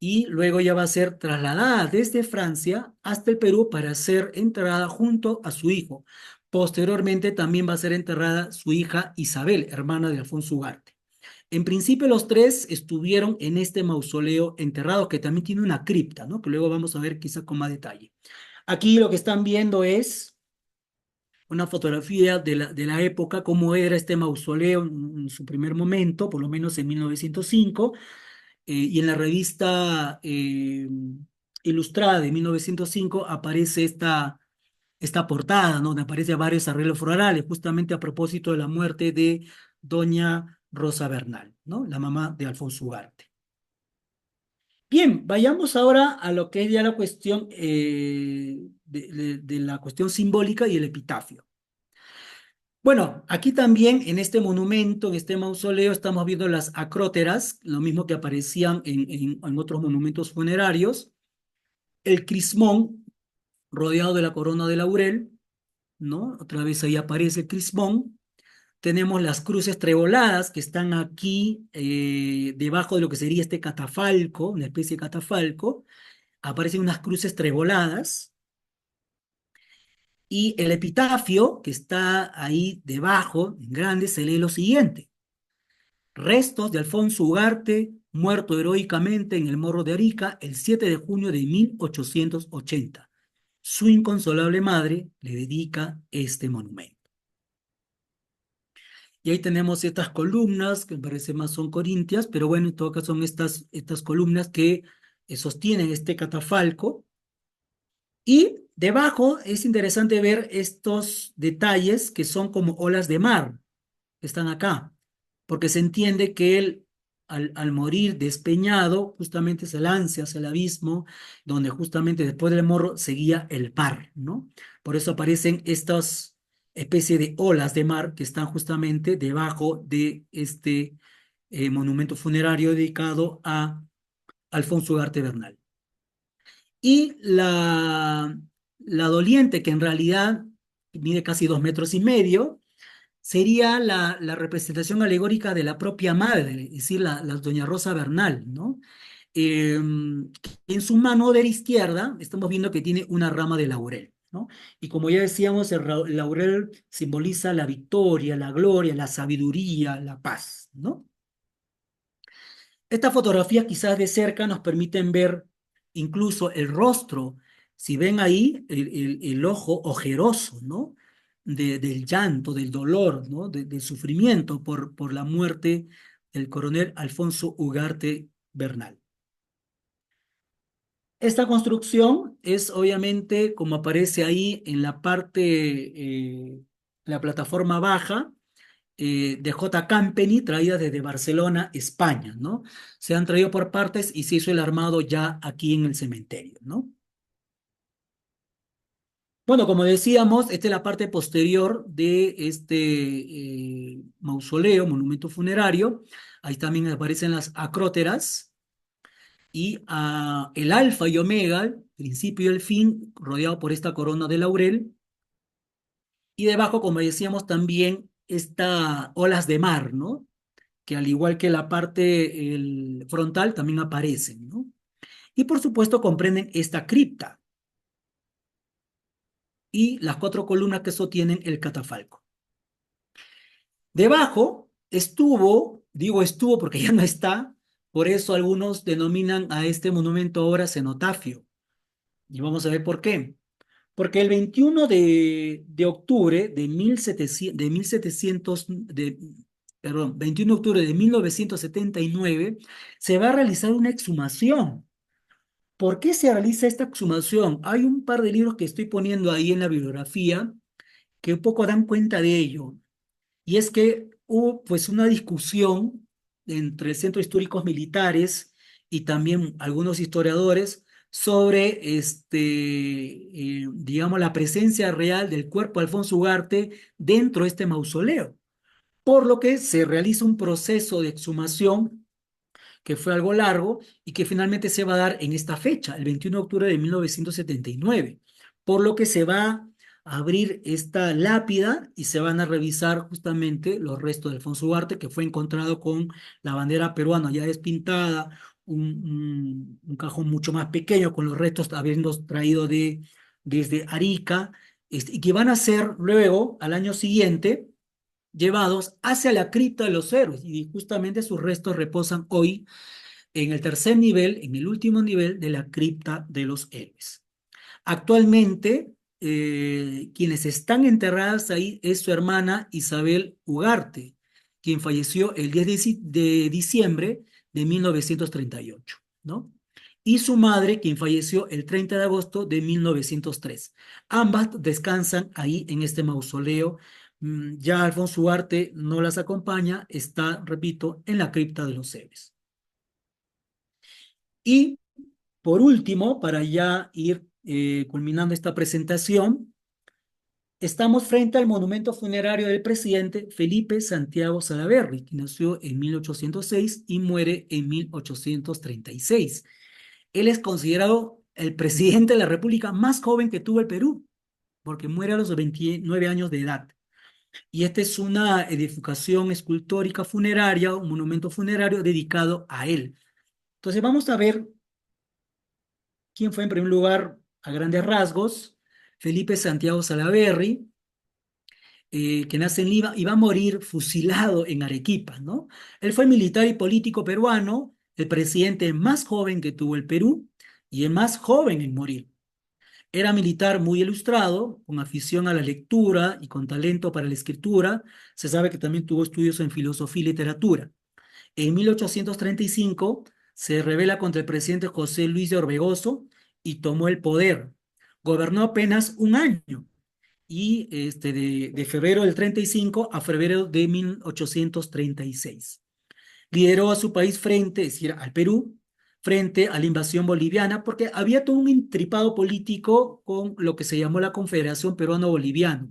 Speaker 2: y luego ya va a ser trasladada desde Francia hasta el Perú para ser enterrada junto a su hijo. Posteriormente también va a ser enterrada su hija Isabel, hermana de Alfonso Ugarte. En principio los tres estuvieron en este mausoleo enterrados, que también tiene una cripta, ¿no? Que luego vamos a ver quizá con más detalle. Aquí lo que están viendo es una fotografía de la época, cómo era este mausoleo en su primer momento, por lo menos en 1905, y en la revista Ilustrada de 1905 aparece esta portada, ¿no? Donde aparece varios arreglos florales, justamente a propósito de la muerte de doña Rosa Bernal, ¿no? La mamá de Alfonso Ugarte. Bien, vayamos ahora a lo que es ya la cuestión de la cuestión simbólica y el epitafio. Bueno, aquí también en este monumento, en este mausoleo, estamos viendo las acróteras, lo mismo que aparecían en otros monumentos funerarios, el crismón rodeado de la corona de laurel, ¿no? Otra vez ahí aparece el crismón. Tenemos las cruces treboladas que están aquí debajo de lo que sería este catafalco, una especie de catafalco. Aparecen unas cruces treboladas. Y el epitafio que está ahí debajo, en grande, se lee lo siguiente. Restos de Alfonso Ugarte, muerto heroicamente en el Morro de Arica el 7 de junio de 1880. Su inconsolable madre le dedica este monumento. Y ahí tenemos estas columnas, que me parece más son corintias, pero bueno, en todo caso son estas columnas que sostienen este catafalco. Y debajo es interesante ver estos detalles que son como olas de mar, que están acá, porque se entiende que él, al morir despeñado, justamente se lanza hacia el abismo, donde justamente después del morro seguía el mar, ¿no? Por eso aparecen estas especie de olas de mar que están justamente debajo de este monumento funerario dedicado a Alfonso Ugarte Bernal. Y la doliente, que en realidad mide casi 2,5 metros, sería la representación alegórica de la propia madre, es decir, la doña Rosa Bernal, ¿no? En su mano de la izquierda estamos viendo que tiene una rama de laurel, ¿no? Y como ya decíamos, el laurel simboliza la victoria, la gloria, la sabiduría, la paz, ¿no? Estas fotografías quizás de cerca nos permiten ver incluso el rostro, si ven ahí el ojo ojeroso, ¿no? Del llanto, del dolor, ¿no? Del sufrimiento por la muerte del coronel Alfonso Ugarte Bernal. Esta construcción es obviamente, como aparece ahí en la parte la plataforma baja de J. Campeny, traídas desde Barcelona, España, ¿no? Se han traído por partes y se hizo el armado ya aquí en el cementerio, ¿no? Bueno, como decíamos, esta es la parte posterior de este mausoleo, monumento funerario. Ahí también aparecen las acróteras y el alfa y omega, el principio y el fin, rodeado por esta corona de laurel. Y debajo, como decíamos, también está olas de mar, ¿no? Que al igual que la parte frontal también aparecen, ¿no? Y por supuesto comprenden esta cripta y las cuatro columnas que sostienen el catafalco. Debajo estuvo, digo estuvo porque ya no está, por eso algunos denominan a este monumento ahora cenotafio. Y vamos a ver por qué. Porque el 21 de octubre de 1700, perdón, 21 de octubre de 1979 se va a realizar una exhumación. ¿Por qué se realiza esta exhumación? Hay un par de libros que estoy poniendo ahí en la bibliografía que un poco dan cuenta de ello. Y es que hubo pues una discusión entre centros históricos militares y también algunos historiadores sobre digamos, la presencia real del cuerpo de Alfonso Ugarte dentro de este mausoleo. Por lo que se realiza un proceso de exhumación que fue algo largo y que finalmente se va a dar en esta fecha, el 21 de octubre de 1979, por lo que se va a abrir esta lápida y se van a revisar justamente los restos de Alfonso Ugarte, que fue encontrado con la bandera peruana ya despintada, un cajón mucho más pequeño con los restos habiendo traído desde Arica, y que van a ser luego, al año siguiente, llevados hacia la cripta de los héroes, y justamente sus restos reposan hoy en el tercer nivel, en el último nivel de la cripta de los héroes. Actualmente, quienes están enterradas ahí es su hermana Isabel Ugarte, quien falleció el 10 de diciembre de 1938, ¿no? Y su madre, quien falleció el 30 de agosto de 1903. Ambas descansan ahí en este mausoleo. Ya Alfonso Ugarte no las acompaña, está, repito, en la cripta de los héroes. Y por último, para ya ir culminando esta presentación, estamos frente al monumento funerario del presidente Felipe Santiago Salaverry, que nació en 1806 y muere en 1836. Él es considerado el presidente de la República más joven que tuvo el Perú, porque muere a los 29 años de edad. Y esta es una edificación escultórica funeraria, un monumento funerario dedicado a él. Entonces vamos a ver quién fue en primer lugar, a grandes rasgos, Felipe Santiago Salaverry, que nace en Lima y va a morir fusilado en Arequipa, ¿no? Él fue militar y político peruano, el presidente más joven que tuvo el Perú y el más joven en morir. Era militar muy ilustrado, con afición a la lectura y con talento para la escritura. Se sabe que también tuvo estudios en filosofía y literatura. En 1835 se rebela contra el presidente José Luis de Orbegoso y tomó el poder. Gobernó apenas un año y de febrero del 35 a febrero de 1836. Lideró a su país frente, es decir, al Perú, frente a la invasión boliviana, porque había todo un intripado político con lo que se llamó la Confederación Peruano-Boliviana.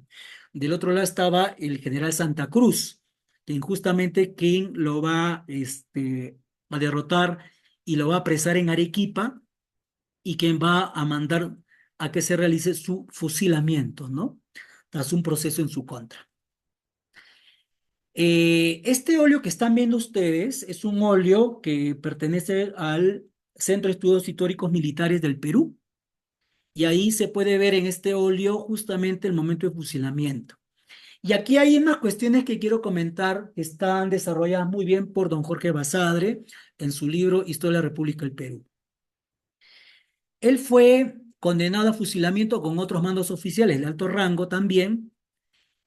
Speaker 2: Del otro lado estaba el general Santa Cruz, quien justamente quien lo va a derrotar y lo va a apresar en Arequipa y quien va a mandar a que se realice su fusilamiento, ¿no? Tras un proceso en su contra. Este óleo que están viendo ustedes es un óleo que pertenece al Centro de Estudios Históricos Militares del Perú. Y ahí se puede ver en este óleo justamente el momento de fusilamiento. Y aquí hay unas cuestiones que quiero comentar que están desarrolladas muy bien por don Jorge Basadre en su libro Historia de la República del Perú. Él fue condenado a fusilamiento con otros mandos oficiales de alto rango también,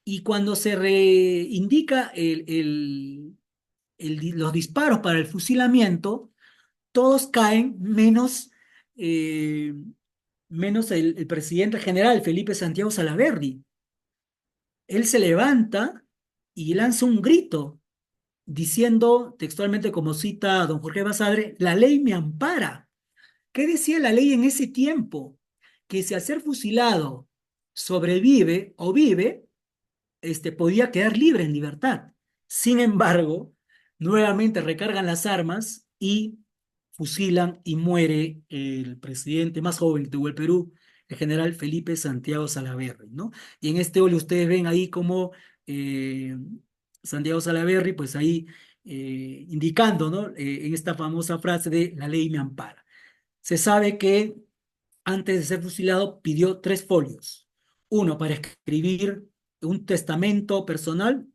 Speaker 2: y cuando se reivindica los disparos para el fusilamiento, todos caen eh, menos el presidente general Felipe Santiago Salaverry. Él se levanta y lanza un grito diciendo textualmente, como cita don Jorge Basadre, la ley me ampara. ¿Qué decía la ley en ese tiempo? Que si al ser fusilado sobrevive o vive, podía quedar libre en libertad. Sin embargo, nuevamente recargan las armas y fusilan y muere el presidente más joven que tuvo el Perú, el general Felipe Santiago Salaverry, ¿no? Y en este óleo ustedes ven ahí como eh, Santiago Salaverry, pues ahí indicando, ¿no? En esta famosa frase de la ley me ampara. Se sabe que antes de ser fusilado pidió 3 folios. Uno para escribir un testamento personal,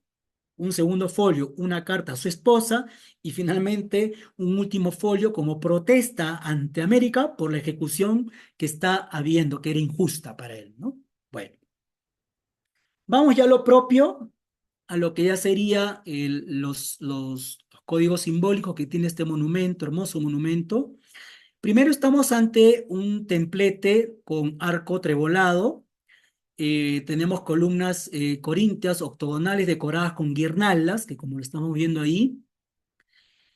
Speaker 2: un segundo folio, una carta a su esposa y finalmente un último folio como protesta ante América por la ejecución que está habiendo, que era injusta para él, ¿no? Bueno, vamos ya a lo propio, a lo que ya sería los códigos simbólicos que tiene este monumento, hermoso monumento. Primero estamos ante un templete con arco trevolado. Tenemos columnas corintias octogonales decoradas con guirnaldas, que como lo estamos viendo ahí.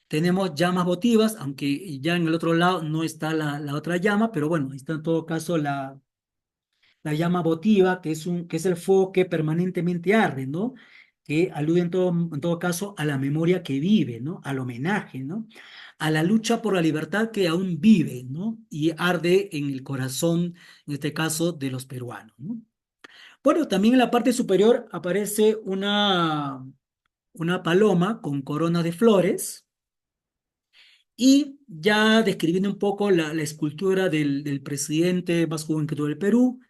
Speaker 2: Tenemos llamas votivas, aunque ya en el otro lado no está la otra llama, pero bueno, ahí está en todo caso la llama votiva, que es el fuego que permanentemente arde, ¿no? Que alude en todo caso a la memoria que vive, ¿no? Al homenaje, ¿no? A la lucha por la libertad que aún vive, ¿no? Y arde en el corazón, en este caso, de los peruanos, ¿no? Bueno, también en la parte superior aparece una paloma con corona de flores y ya describiendo un poco la escultura del presidente más joven que tuvo el Perú,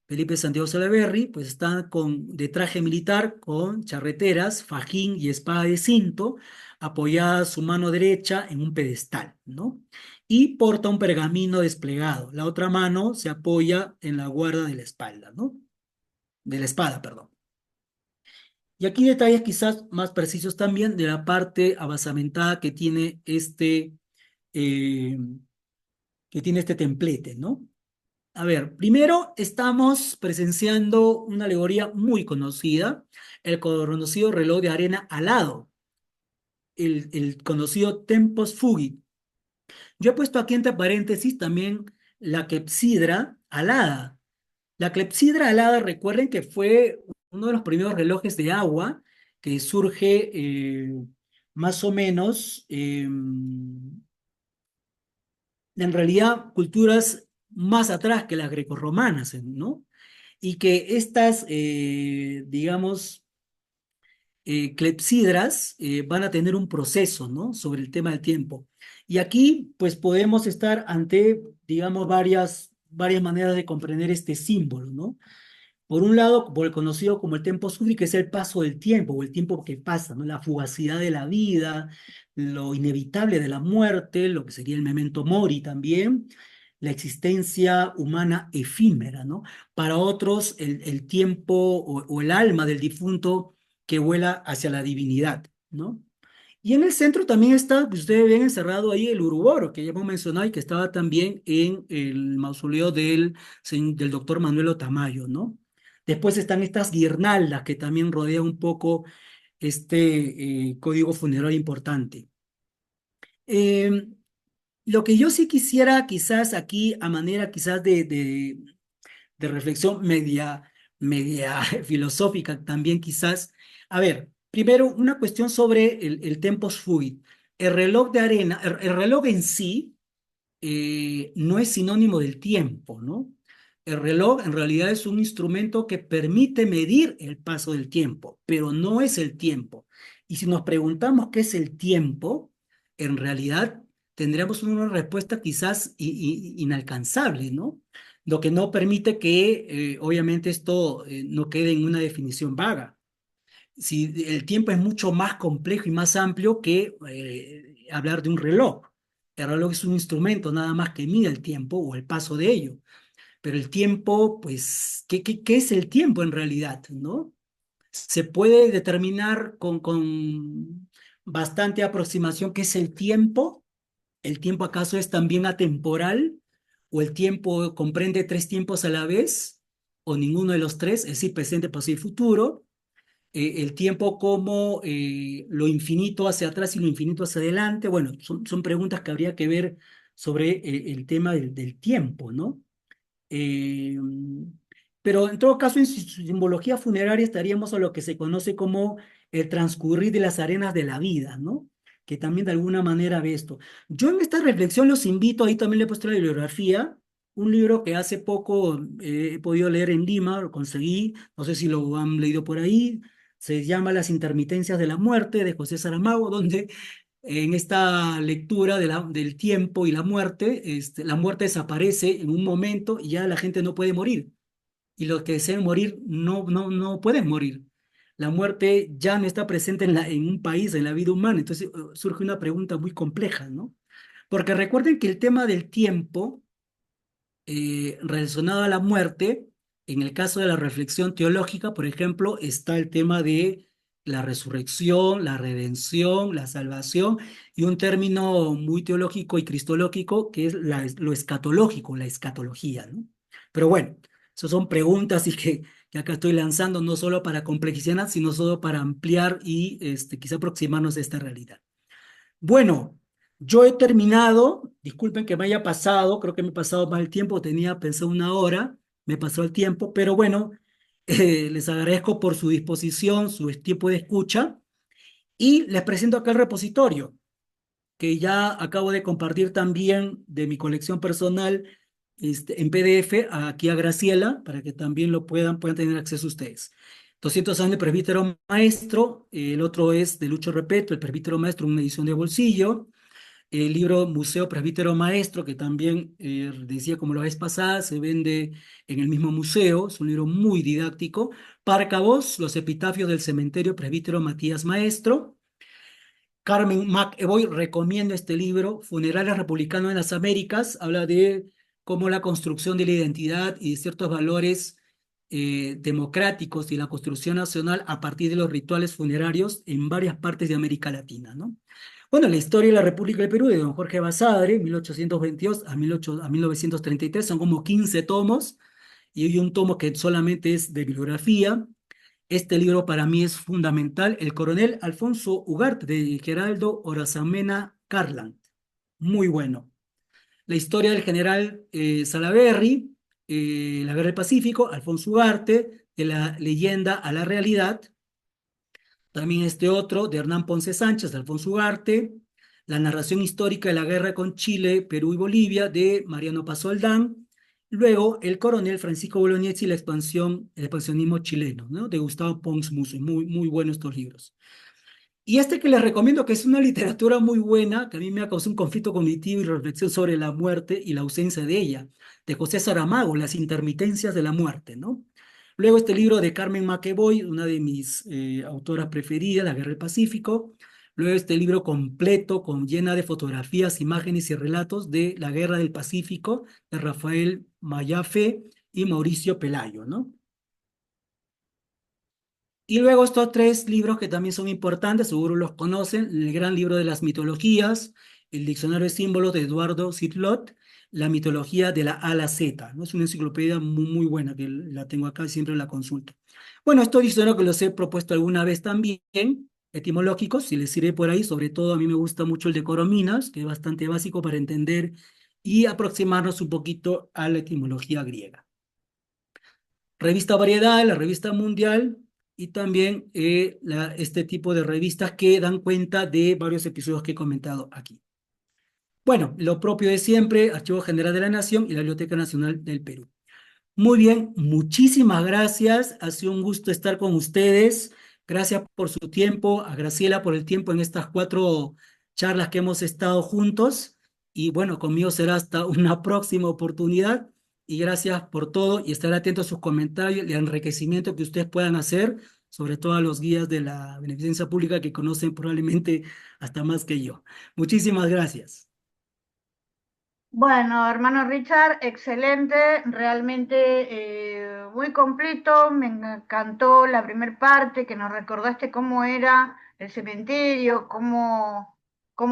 Speaker 2: Felipe Santiago Salaverry, pues está de traje militar con charreteras, fajín y espada de cinto, apoyada su mano derecha en un pedestal, ¿no? Y porta un pergamino desplegado. La otra mano se apoya en la guarda de la espalda, ¿no? De la espada, perdón. Y aquí detalles quizás más precisos también de la parte abasamentada eh, que tiene este templete, ¿no? A ver, primero estamos presenciando una alegoría muy conocida, el conocido reloj de arena alado, el conocido Tempus Fugit. Yo he puesto aquí entre paréntesis también la clepsidra alada. La clepsidra alada, recuerden que fue uno de los primeros relojes de agua que surge más o menos, en realidad, culturas más atrás que las grecorromanas, ¿no? Y que estas, digamos, clepsidras van a tener un proceso, ¿no? Sobre el tema del tiempo. Y aquí, pues, podemos estar ante, digamos, varias maneras de comprender este símbolo, ¿no? Por un lado, por el conocido como el tempo subri, que es el paso del tiempo, o el tiempo que pasa, ¿no? La fugacidad de la vida, lo inevitable de la muerte, lo que sería el memento mori también, la existencia humana efímera, ¿no? Para otros, el tiempo o el alma del difunto que vuela hacia la divinidad, ¿no? Y en el centro también está, pues ustedes ven encerrado ahí el Uruboro, que ya hemos mencionado y que estaba también en el mausoleo del doctor Manuel Tamayo, ¿no? Después están estas guirnaldas que también rodean un poco código funerario importante. Eh, lo que yo sí quisiera quizás aquí, a manera quizás de reflexión media filosófica también quizás. A ver, primero una cuestión sobre el tempus fugit. El reloj de arena, el reloj en sí no es sinónimo del tiempo, ¿no? El reloj en realidad es un instrumento que permite medir el paso del tiempo, pero no es el tiempo. Y si nos preguntamos qué es el tiempo, en realidad tendríamos una respuesta quizás inalcanzable, ¿no? Lo que no permite que, obviamente, esto no quede en una definición vaga. Si el tiempo es mucho más complejo y más amplio que hablar de un reloj. El reloj es un instrumento nada más que mide el tiempo o el paso de ello. Pero el tiempo, pues, ¿qué es el tiempo en realidad, no? Se puede determinar con bastante aproximación qué es el tiempo. ¿El tiempo acaso es también atemporal? ¿O el tiempo comprende 3 tiempos a la vez? ¿O ninguno de los tres, es decir, presente, pasado y futuro? el tiempo como lo infinito hacia atrás y lo infinito hacia adelante. Bueno, son preguntas que habría que ver sobre el tema del tiempo, ¿no? Eh, pero en todo caso, en su simbología funeraria estaríamos a lo que se conoce como el transcurrir de las arenas de la vida, ¿no? Que también de alguna manera ve esto. Yo en esta reflexión los invito, ahí también le he puesto la bibliografía, un libro que hace poco he podido leer en Lima, lo conseguí, no sé si lo han leído por ahí, se llama Las intermitencias de la muerte de José Saramago, donde en esta lectura del tiempo y la muerte desaparece en un momento y ya la gente no puede morir. Y los que deseen morir no pueden morir. La muerte ya no está presente en un país, en la vida humana. Entonces surge una pregunta muy compleja, ¿no? Porque recuerden que el tema del tiempo relacionado a la muerte, en el caso de la reflexión teológica, por ejemplo, está el tema de la resurrección, la redención, la salvación, y un término muy teológico y cristológico que es lo escatológico, la escatología, ¿no? Pero bueno, esas son preguntas y que acá estoy lanzando no solo para complejizar, sino solo para ampliar y quizá aproximarnos a esta realidad. Bueno, yo he terminado, disculpen que me haya pasado, creo que me he pasado mal el tiempo, tenía pensado una hora, me pasó el tiempo, pero bueno, les agradezco por su disposición, su tiempo de escucha y les presento acá el repositorio que ya acabo de compartir también de mi colección personal en PDF aquí a Graciela para que también lo puedan tener acceso ustedes. 200 años de presbítero maestro, el otro es de Lucho Repeto, el presbítero maestro, una edición de bolsillo, el libro Museo Presbítero Maestro, que también decía como la vez pasada, se vende en el mismo museo, es un libro muy didáctico. Parcavos, los epitafios del cementerio Presbítero Matías Maestro. Carmen McEvoy recomiendo este libro, Funerales Republicanos en las Américas, habla de cómo la construcción de la identidad y de ciertos valores democráticos y la construcción nacional a partir de los rituales funerarios en varias partes de América Latina, ¿no? Bueno, la historia de la República del Perú de don Jorge Basadre, 1822 a 1933, son como 15 tomos, y hay un tomo que solamente es de bibliografía. Este libro para mí es fundamental, El coronel Alfonso Ugarte, de Geraldo Orazamena Carland. Muy bueno. La historia del general Salaverry, la guerra del Pacífico, Alfonso Ugarte, de la leyenda a la realidad. También este otro, de Hernán Ponce Sánchez, de Alfonso Ugarte. La narración histórica de la guerra con Chile, Perú y Bolivia, de Mariano Pasoldán. Luego, El coronel Francisco Bolognesi y la expansión, el expansionismo chileno, ¿no? De Gustavo Pons Musso. Muy, muy buenos estos libros. Y este que les recomiendo, que es una literatura muy buena, que a mí me ha causado un conflicto cognitivo y reflexión sobre la muerte y la ausencia de ella, de José Saramago, Las intermitencias de la muerte, ¿no? Luego este libro de Carmen McEvoy, una de mis autoras preferidas, La Guerra del Pacífico. Luego este libro completo, llena de fotografías, imágenes y relatos de La Guerra del Pacífico, de Rafael Mayafe y Mauricio Pelayo, ¿no? Y luego estos tres libros que también son importantes, seguro los conocen, el gran libro de las mitologías, el diccionario de símbolos de Eduardo Sidlot, la mitología de la A a la Z, ¿no? Es una enciclopedia muy, muy buena que la tengo acá y siempre la consulto. Bueno, estos diccionarios que los he propuesto alguna vez también, etimológicos, si les sirve por ahí, sobre todo a mí me gusta mucho el de Corominas, que es bastante básico para entender y aproximarnos un poquito a la etimología griega. Revista Variedad, la revista Mundial y también este tipo de revistas que dan cuenta de varios episodios que he comentado aquí. Bueno, lo propio de siempre, Archivo General de la Nación y la Biblioteca Nacional del Perú. Muy bien, muchísimas gracias. Ha sido un gusto estar con ustedes. Gracias por su tiempo, a Graciela por el tiempo en estas 4 charlas que hemos estado juntos. Y bueno, conmigo será hasta una próxima oportunidad. Y gracias por todo y estar atentos a sus comentarios y al enriquecimiento que ustedes puedan hacer, sobre todo a los guías de la beneficencia pública que conocen probablemente hasta más que yo. Muchísimas gracias.
Speaker 1: Bueno, hermano Richard, excelente, realmente muy completo, me encantó la primera parte, que nos recordaste cómo era el cementerio, cómo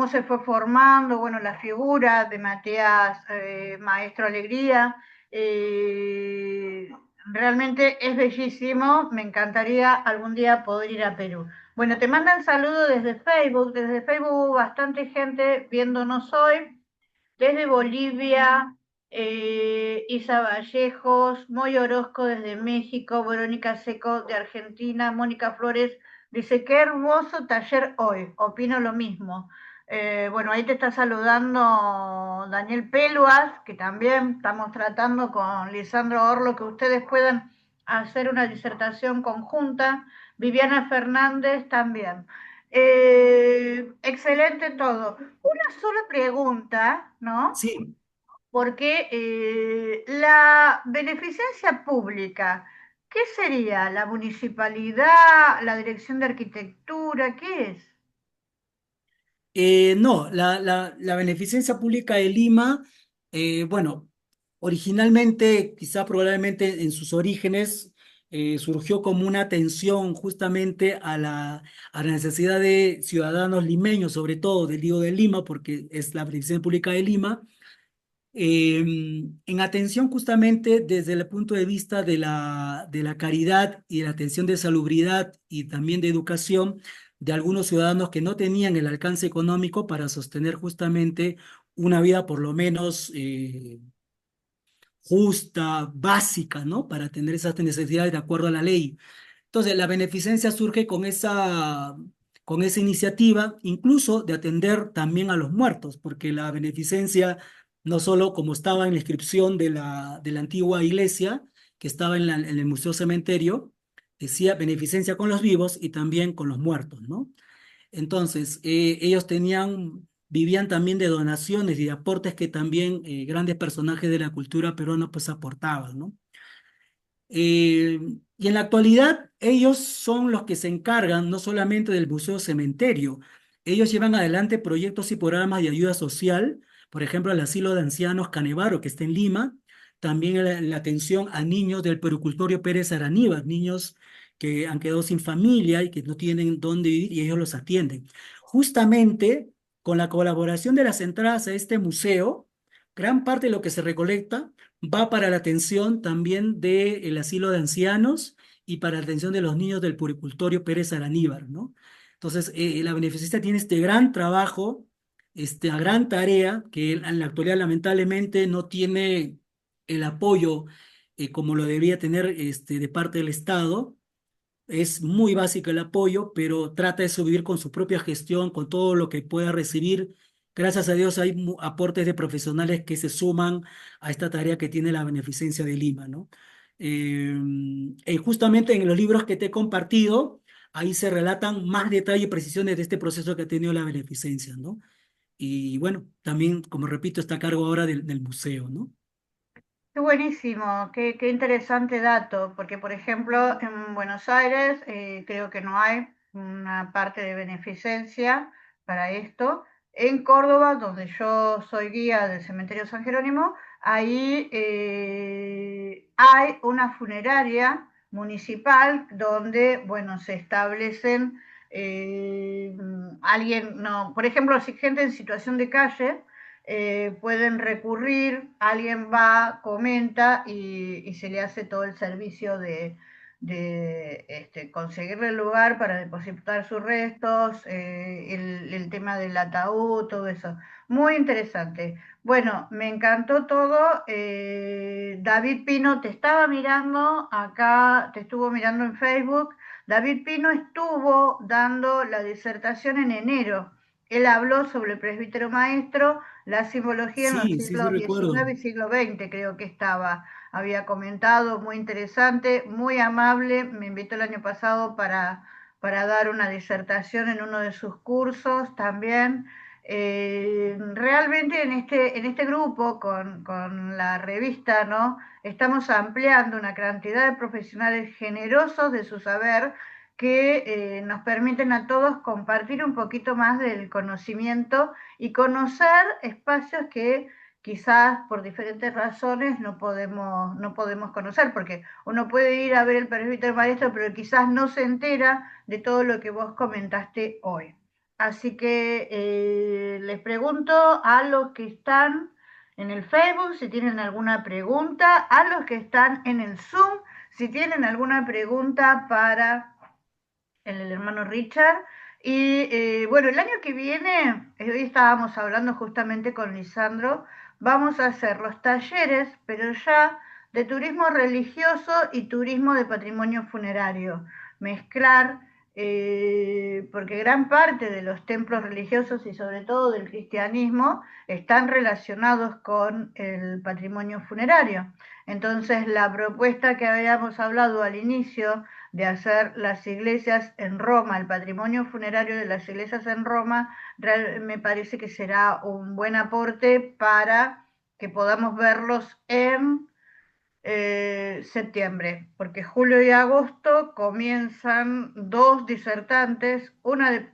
Speaker 1: se fue formando, bueno, la figura de Matías Maestro Alegría. realmente es bellísimo. Me encantaría algún día poder ir a Perú. Bueno, te mandan saludos desde Facebook. Desde Facebook hubo bastante gente viéndonos hoy. Desde Bolivia, Isa Vallejos, Moy Orozco desde México, Verónica Seco de Argentina, Mónica Flores dice, qué hermoso taller hoy, opino lo mismo. Bueno, ahí te está saludando Daniel Peluas, que también estamos tratando con Lisandro Orlo que ustedes puedan hacer una disertación conjunta. Viviana Fernández también. Excelente todo. Una sola pregunta, ¿no?
Speaker 2: Sí,
Speaker 1: Porque la beneficencia pública, ¿qué sería? ¿La municipalidad, la dirección de arquitectura? ¿Qué es?
Speaker 2: no, la beneficencia pública de Lima, bueno, originalmente, quizá probablemente en sus orígenes, surgió como una atención justamente a la necesidad de ciudadanos limeños, sobre todo del Diego de Lima, porque es la beneficencia pública de Lima, en atención justamente desde el punto de vista de la caridad y de la atención de salubridad y también de educación de algunos ciudadanos que no tenían el alcance económico para sostener justamente una vida por lo menos justa, básica, ¿no? Para atender esas necesidades de acuerdo a la ley. Entonces, la beneficencia surge con esa iniciativa, incluso de atender también a los muertos, porque la beneficencia, no solo como estaba en la inscripción de la antigua iglesia, que estaba en el Museo Cementerio, decía beneficencia con los vivos y también con los muertos, ¿no? Entonces, ellos vivían también de donaciones y de aportes que también grandes personajes de la cultura peruana pues aportaban, ¿no? Eh, y en la actualidad, ellos son los que se encargan no solamente del Museo Cementerio, ellos llevan adelante proyectos y programas de ayuda social, por ejemplo, el Asilo de Ancianos Canevaro, que está en Lima, también la atención a niños del Pericultorio Pérez Araníbar, niños que han quedado sin familia y que no tienen dónde vivir y ellos los atienden. Justamente con la colaboración de las entradas a este museo, gran parte de lo que se recolecta va para la atención también del asilo de ancianos y para la atención de los niños del Puricultorio Pérez Araníbar, ¿no? Entonces, la beneficista tiene este gran trabajo, esta gran tarea que en la actualidad lamentablemente no tiene el apoyo como lo debía tener de parte del Estado. Es muy básico el apoyo, pero trata de sobrevivir con su propia gestión, con todo lo que pueda recibir. Gracias a Dios hay aportes de profesionales que se suman a esta tarea que tiene la Beneficencia de Lima, ¿no? Justamente en los libros que te he compartido, ahí se relatan más detalle y precisiones de este proceso que ha tenido la Beneficencia, ¿no? Y bueno, también, como repito, está a cargo ahora del museo, ¿no?
Speaker 1: Qué buenísimo, qué interesante dato, porque por ejemplo en Buenos Aires creo que no hay una parte de beneficencia para esto. En Córdoba, donde yo soy guía del Cementerio San Jerónimo, ahí hay una funeraria municipal donde, bueno, se establecen alguien, no, por ejemplo, si gente en situación de calle pueden recurrir, alguien va, comenta y se le hace todo el servicio de conseguirle el lugar para depositar sus restos, el tema del ataúd, todo eso. Muy interesante. Bueno, me encantó todo. David Pino, te estaba mirando acá, te estuvo mirando en Facebook. David Pino estuvo dando la disertación en enero. Él habló sobre el presbítero maestro, la simbología en los
Speaker 2: Sí, sí, sí,
Speaker 1: siglos
Speaker 2: recuerdo.
Speaker 1: XIX y siglo XX, creo que estaba. Había comentado, muy interesante, muy amable. Me invitó el año pasado para dar una disertación en uno de sus cursos también. Realmente en este grupo, con la revista, ¿no? Estamos ampliando una cantidad de profesionales generosos de su saber que nos permiten a todos compartir un poquito más del conocimiento y conocer espacios que quizás por diferentes razones no podemos conocer, porque uno puede ir a ver el presbítero maestro, pero quizás no se entera de todo lo que vos comentaste hoy. Así que les pregunto a los que están en el Facebook si tienen alguna pregunta, a los que están en el Zoom si tienen alguna pregunta para el hermano Richard. Y bueno, el año que viene, hoy estábamos hablando justamente con Lisandro, vamos a hacer los talleres, pero ya de turismo religioso y turismo de patrimonio funerario. Mezclar, porque gran parte de los templos religiosos y sobre todo del cristianismo están relacionados con el patrimonio funerario. Entonces, la propuesta que habíamos hablado al inicio de hacer las iglesias en Roma, el patrimonio funerario de las iglesias en Roma, me parece que será un buen aporte para que podamos verlos en septiembre, porque julio y agosto comienzan dos disertantes, una de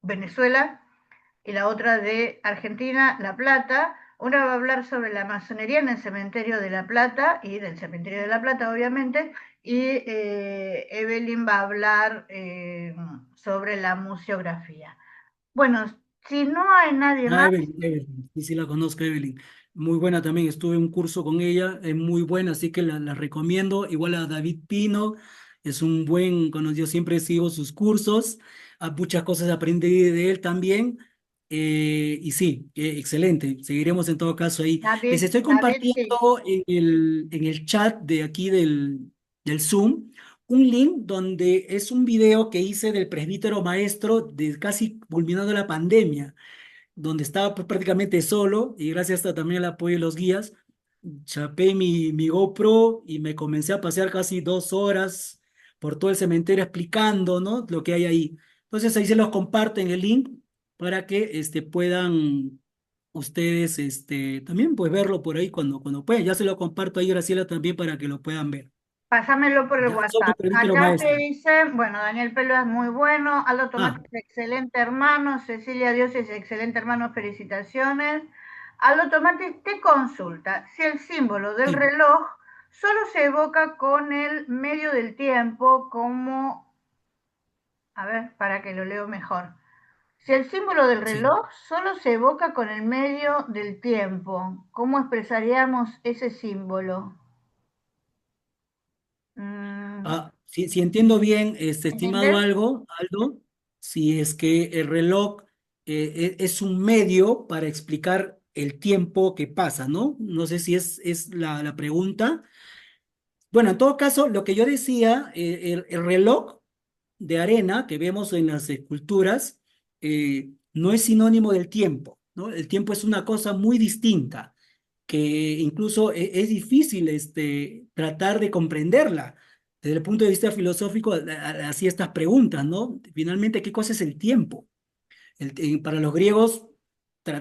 Speaker 1: Venezuela y la otra de Argentina, La Plata. Una va a hablar sobre la masonería en el cementerio de La Plata y del cementerio de La Plata, obviamente, y Evelyn va a hablar sobre la museografía. Bueno, si no hay nadie
Speaker 2: Ah,
Speaker 1: más,
Speaker 2: Evelyn, sí, sí la conozco, Evelyn. Muy buena también, estuve en un curso con ella, es muy buena, así que la recomiendo. Igual a David Pino, es un buen conocido, siempre sigo sus cursos, muchas cosas aprendí de él también. Y sí, excelente, seguiremos en todo caso ahí. Les estoy
Speaker 1: David sí.
Speaker 2: compartiendo en el chat de aquí del Zoom un link donde es un video que hice del presbítero maestro de casi culminando la pandemia donde estaba pues, prácticamente solo y gracias también al apoyo de los guías, chapé mi GoPro y me comencé a pasear casi 2 horas por todo el cementerio explicando, ¿no? Lo que hay ahí. Entonces ahí se los comparto en el link para que puedan ustedes también pues verlo por ahí cuando puedan. Ya se lo comparto ahí, Graciela, también para que lo puedan ver.
Speaker 1: Pásamelo por el
Speaker 2: Ya, soy
Speaker 1: WhatsApp.
Speaker 2: presbítero
Speaker 1: Acá te
Speaker 2: maestro.
Speaker 1: dice, bueno, Daniel Pelo es muy bueno, Aldo Tomás
Speaker 2: Ah,
Speaker 1: es excelente hermano, Cecilia Dios es excelente hermano, felicitaciones. Aldo Tomás te consulta si el símbolo del
Speaker 2: sí,
Speaker 1: reloj solo se evoca con el medio del tiempo, como, a ver, para que lo leo mejor. Si el símbolo del
Speaker 2: sí.
Speaker 1: reloj solo se evoca con el medio del tiempo, ¿cómo expresaríamos ese símbolo? Mm,
Speaker 2: Si entiendo bien,
Speaker 1: ¿En
Speaker 2: estimado
Speaker 1: inglés?
Speaker 2: Aldo, si es que el reloj es un medio para explicar el tiempo que pasa, ¿no? No sé si es la pregunta. Bueno, en todo caso, lo que yo decía, el reloj de arena que vemos en las esculturas no es sinónimo del tiempo, ¿no? El tiempo es una cosa muy distinta que incluso es difícil tratar de comprenderla desde el punto de vista filosófico, así estas preguntas, ¿no? Finalmente, ¿qué cosa es el tiempo? Para los griegos,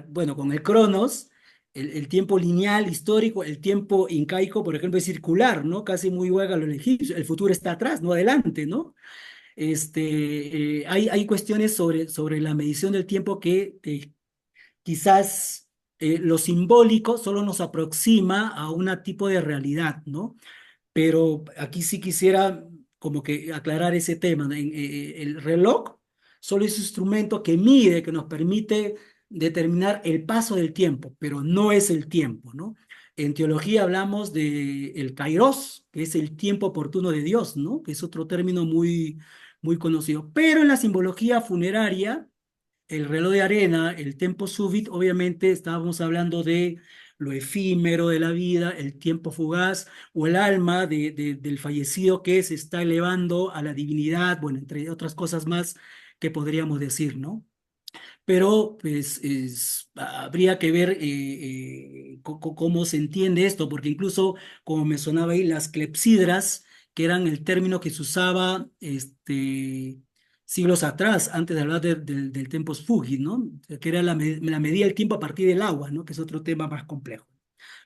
Speaker 2: bueno, con el cronos, el tiempo lineal, histórico, el tiempo incaico, por ejemplo, es circular, ¿no? Casi muy igual a los egipcios. El futuro está atrás, no adelante, ¿no? Hay cuestiones sobre la medición del tiempo que quizás lo simbólico solo nos aproxima a un tipo de realidad, ¿no? Pero aquí sí quisiera como que aclarar ese tema, ¿no? El reloj solo es un instrumento que mide, que nos permite determinar el paso del tiempo, pero no es el tiempo, ¿no? En teología hablamos de el kairos, que es el tiempo oportuno de Dios, ¿no? Que es otro término muy conocido. Pero en la simbología funeraria, el reloj de arena, el tempo subit, obviamente estábamos hablando de lo efímero de la vida, el tiempo fugaz o el alma del fallecido que se está elevando a la divinidad, bueno, entre otras cosas más que podríamos decir, ¿no? Pero pues habría que ver cómo se entiende esto, porque incluso, como me sonaba ahí, las clepsidras, que eran el término que se usaba siglos atrás, antes de hablar del tempus fugit, ¿no? Que era la medida del tiempo a partir del agua, ¿no? Que es otro tema más complejo.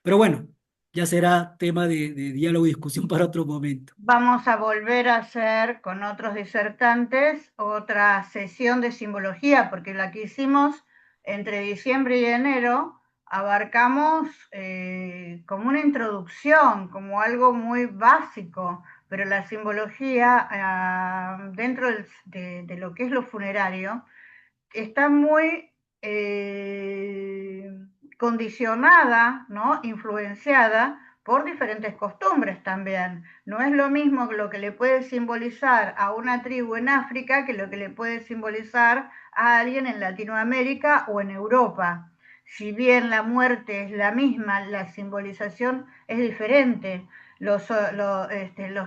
Speaker 2: Pero bueno, ya será tema de diálogo y discusión para otro momento.
Speaker 1: Vamos a volver a hacer con otros disertantes otra sesión de simbología, porque la que hicimos entre diciembre y enero abarcamos como una introducción, como algo muy básico, pero la simbología dentro de lo que es lo funerario está muy condicionada, ¿no? Influenciada por diferentes costumbres también. No es lo mismo lo que le puede simbolizar a una tribu en África que lo que le puede simbolizar a alguien en Latinoamérica o en Europa. Si bien la muerte es la misma, la simbolización es diferente. Los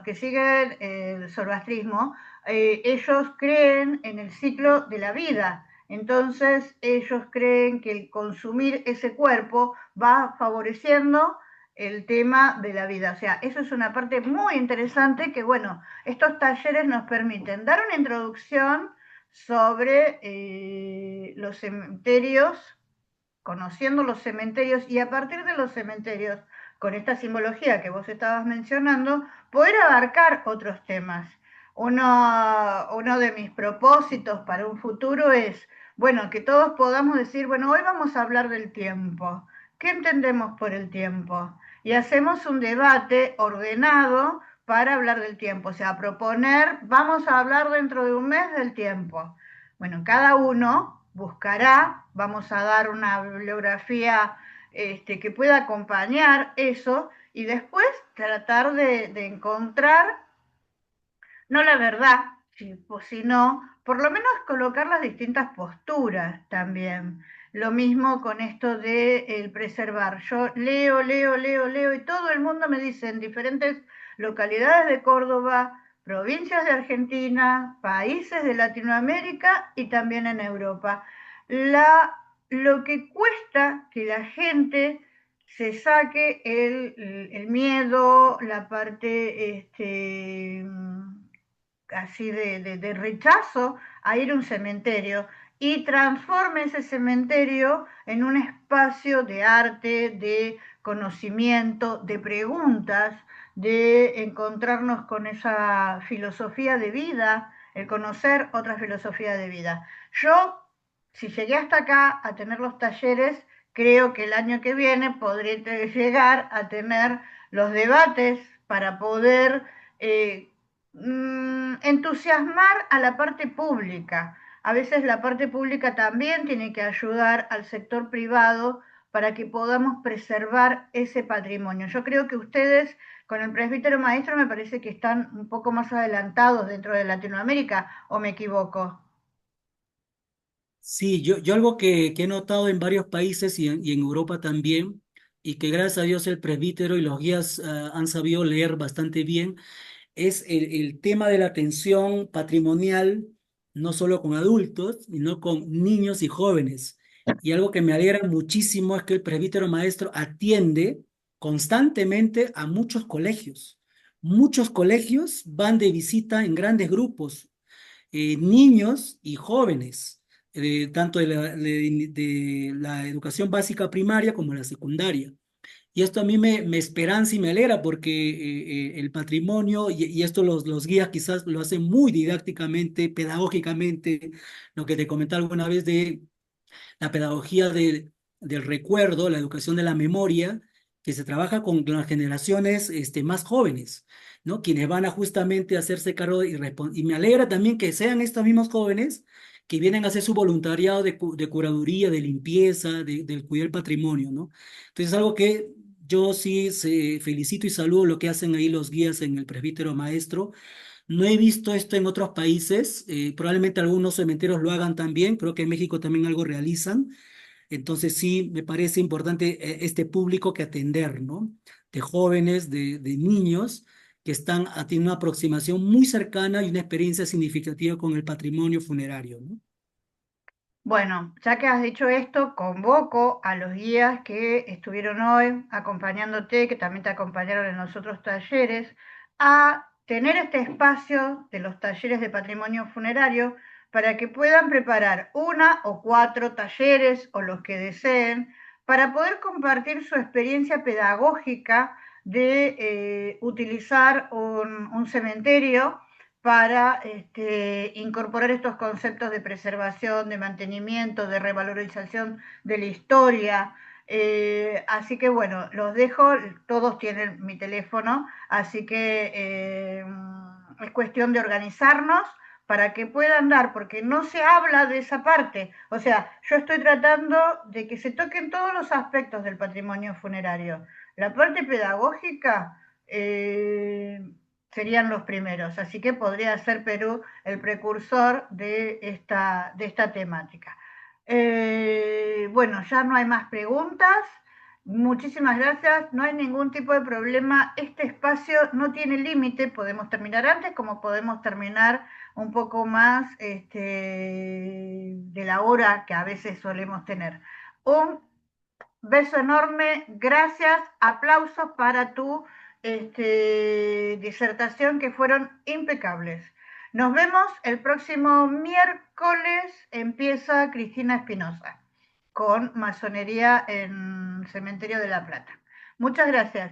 Speaker 1: que siguen el zoroastrismo, ellos creen en el ciclo de la vida. Entonces ellos creen que el consumir ese cuerpo va favoreciendo el tema de la vida. O sea, eso es una parte muy interesante que, bueno, estos talleres nos permiten dar una introducción sobre los cementerios, conociendo los cementerios y a partir de los cementerios, con esta simbología que vos estabas mencionando, poder abarcar otros temas. Uno de mis propósitos para un futuro es, bueno, que todos podamos decir, bueno, hoy vamos a hablar del tiempo. ¿Qué entendemos por el tiempo? Y hacemos un debate ordenado para hablar del tiempo, o sea, proponer, vamos a hablar dentro de un mes del tiempo. Bueno, cada uno buscará, vamos a dar una bibliografía que pueda acompañar eso y después tratar de encontrar, no la verdad, sino por lo menos colocar las distintas posturas también. Lo mismo con esto de el preservar. Yo leo y todo el mundo me dice en diferentes localidades de Córdoba, provincias de Argentina, países de Latinoamérica y también en Europa. Lo que cuesta que la gente se saque el miedo, la parte así de rechazo a ir a un cementerio y transforme ese cementerio en un espacio de arte, de conocimiento, de preguntas, de encontrarnos con esa filosofía de vida, el conocer otra filosofía de vida. Yo, si llegué hasta acá a tener los talleres, creo que el año que viene podré llegar a tener los debates para poder entusiasmar a la parte pública. A veces la parte pública también tiene que ayudar al sector privado para que podamos preservar ese patrimonio. Yo creo que ustedes con el presbítero maestro me parece que están un poco más adelantados dentro de Latinoamérica, ¿o me equivoco?
Speaker 2: Sí, yo algo que he notado en varios países y en Europa también, y que gracias a Dios el presbítero y los guías han sabido leer bastante bien, es el tema de la atención patrimonial, no solo con adultos, sino con niños y jóvenes. Y algo que me alegra muchísimo es que el presbítero maestro atiende constantemente a muchos colegios. Muchos colegios van de visita en grandes grupos, niños y jóvenes, tanto de la educación básica primaria como la secundaria. Y esto a mí me esperanza y me alegra porque el patrimonio, y esto los guías quizás lo hacen muy didácticamente, pedagógicamente, lo que te comenté alguna vez de la pedagogía del recuerdo, la educación de la memoria, que se trabaja con las generaciones más jóvenes, ¿no? Quienes van a justamente hacerse cargo y me alegra también que sean estos mismos jóvenes que vienen a hacer su voluntariado de curaduría, de limpieza, del cuidar el patrimonio, ¿no? Entonces, algo que yo sí felicito y saludo lo que hacen ahí los guías en el presbítero maestro. No he visto esto en otros países, probablemente algunos cementerios lo hagan también, creo que en México también algo realizan, entonces sí me parece importante este público que atender, ¿no? De jóvenes, de niños que están teniendo una aproximación muy cercana y una experiencia significativa con el patrimonio funerario, ¿no?
Speaker 1: Bueno, ya que has dicho esto, convoco a los guías que estuvieron hoy acompañándote, que también te acompañaron en los otros talleres, a tener este espacio de los talleres de patrimonio funerario para que puedan preparar una o cuatro talleres o los que deseen para poder compartir su experiencia pedagógica de utilizar un cementerio para incorporar estos conceptos de preservación, de mantenimiento, de revalorización de la historia. Así que bueno, los dejo, todos tienen mi teléfono, así que es cuestión de organizarnos para que puedan dar, porque no se habla de esa parte. O sea, yo estoy tratando de que se toquen todos los aspectos del patrimonio funerario, La parte pedagógica serían los primeros, así que podría ser Perú el precursor de esta temática. Bueno, ya no hay más preguntas. Muchísimas gracias, no hay ningún tipo de problema. Este espacio no tiene límite, podemos terminar antes como podemos terminar un poco más de la hora que a veces solemos tener. Un beso enorme, gracias, aplausos para tu disertación que fueron impecables. Nos vemos el próximo miércoles, empieza Cristina Espinosa con masonería en Cementerio de la Plata. Muchas gracias.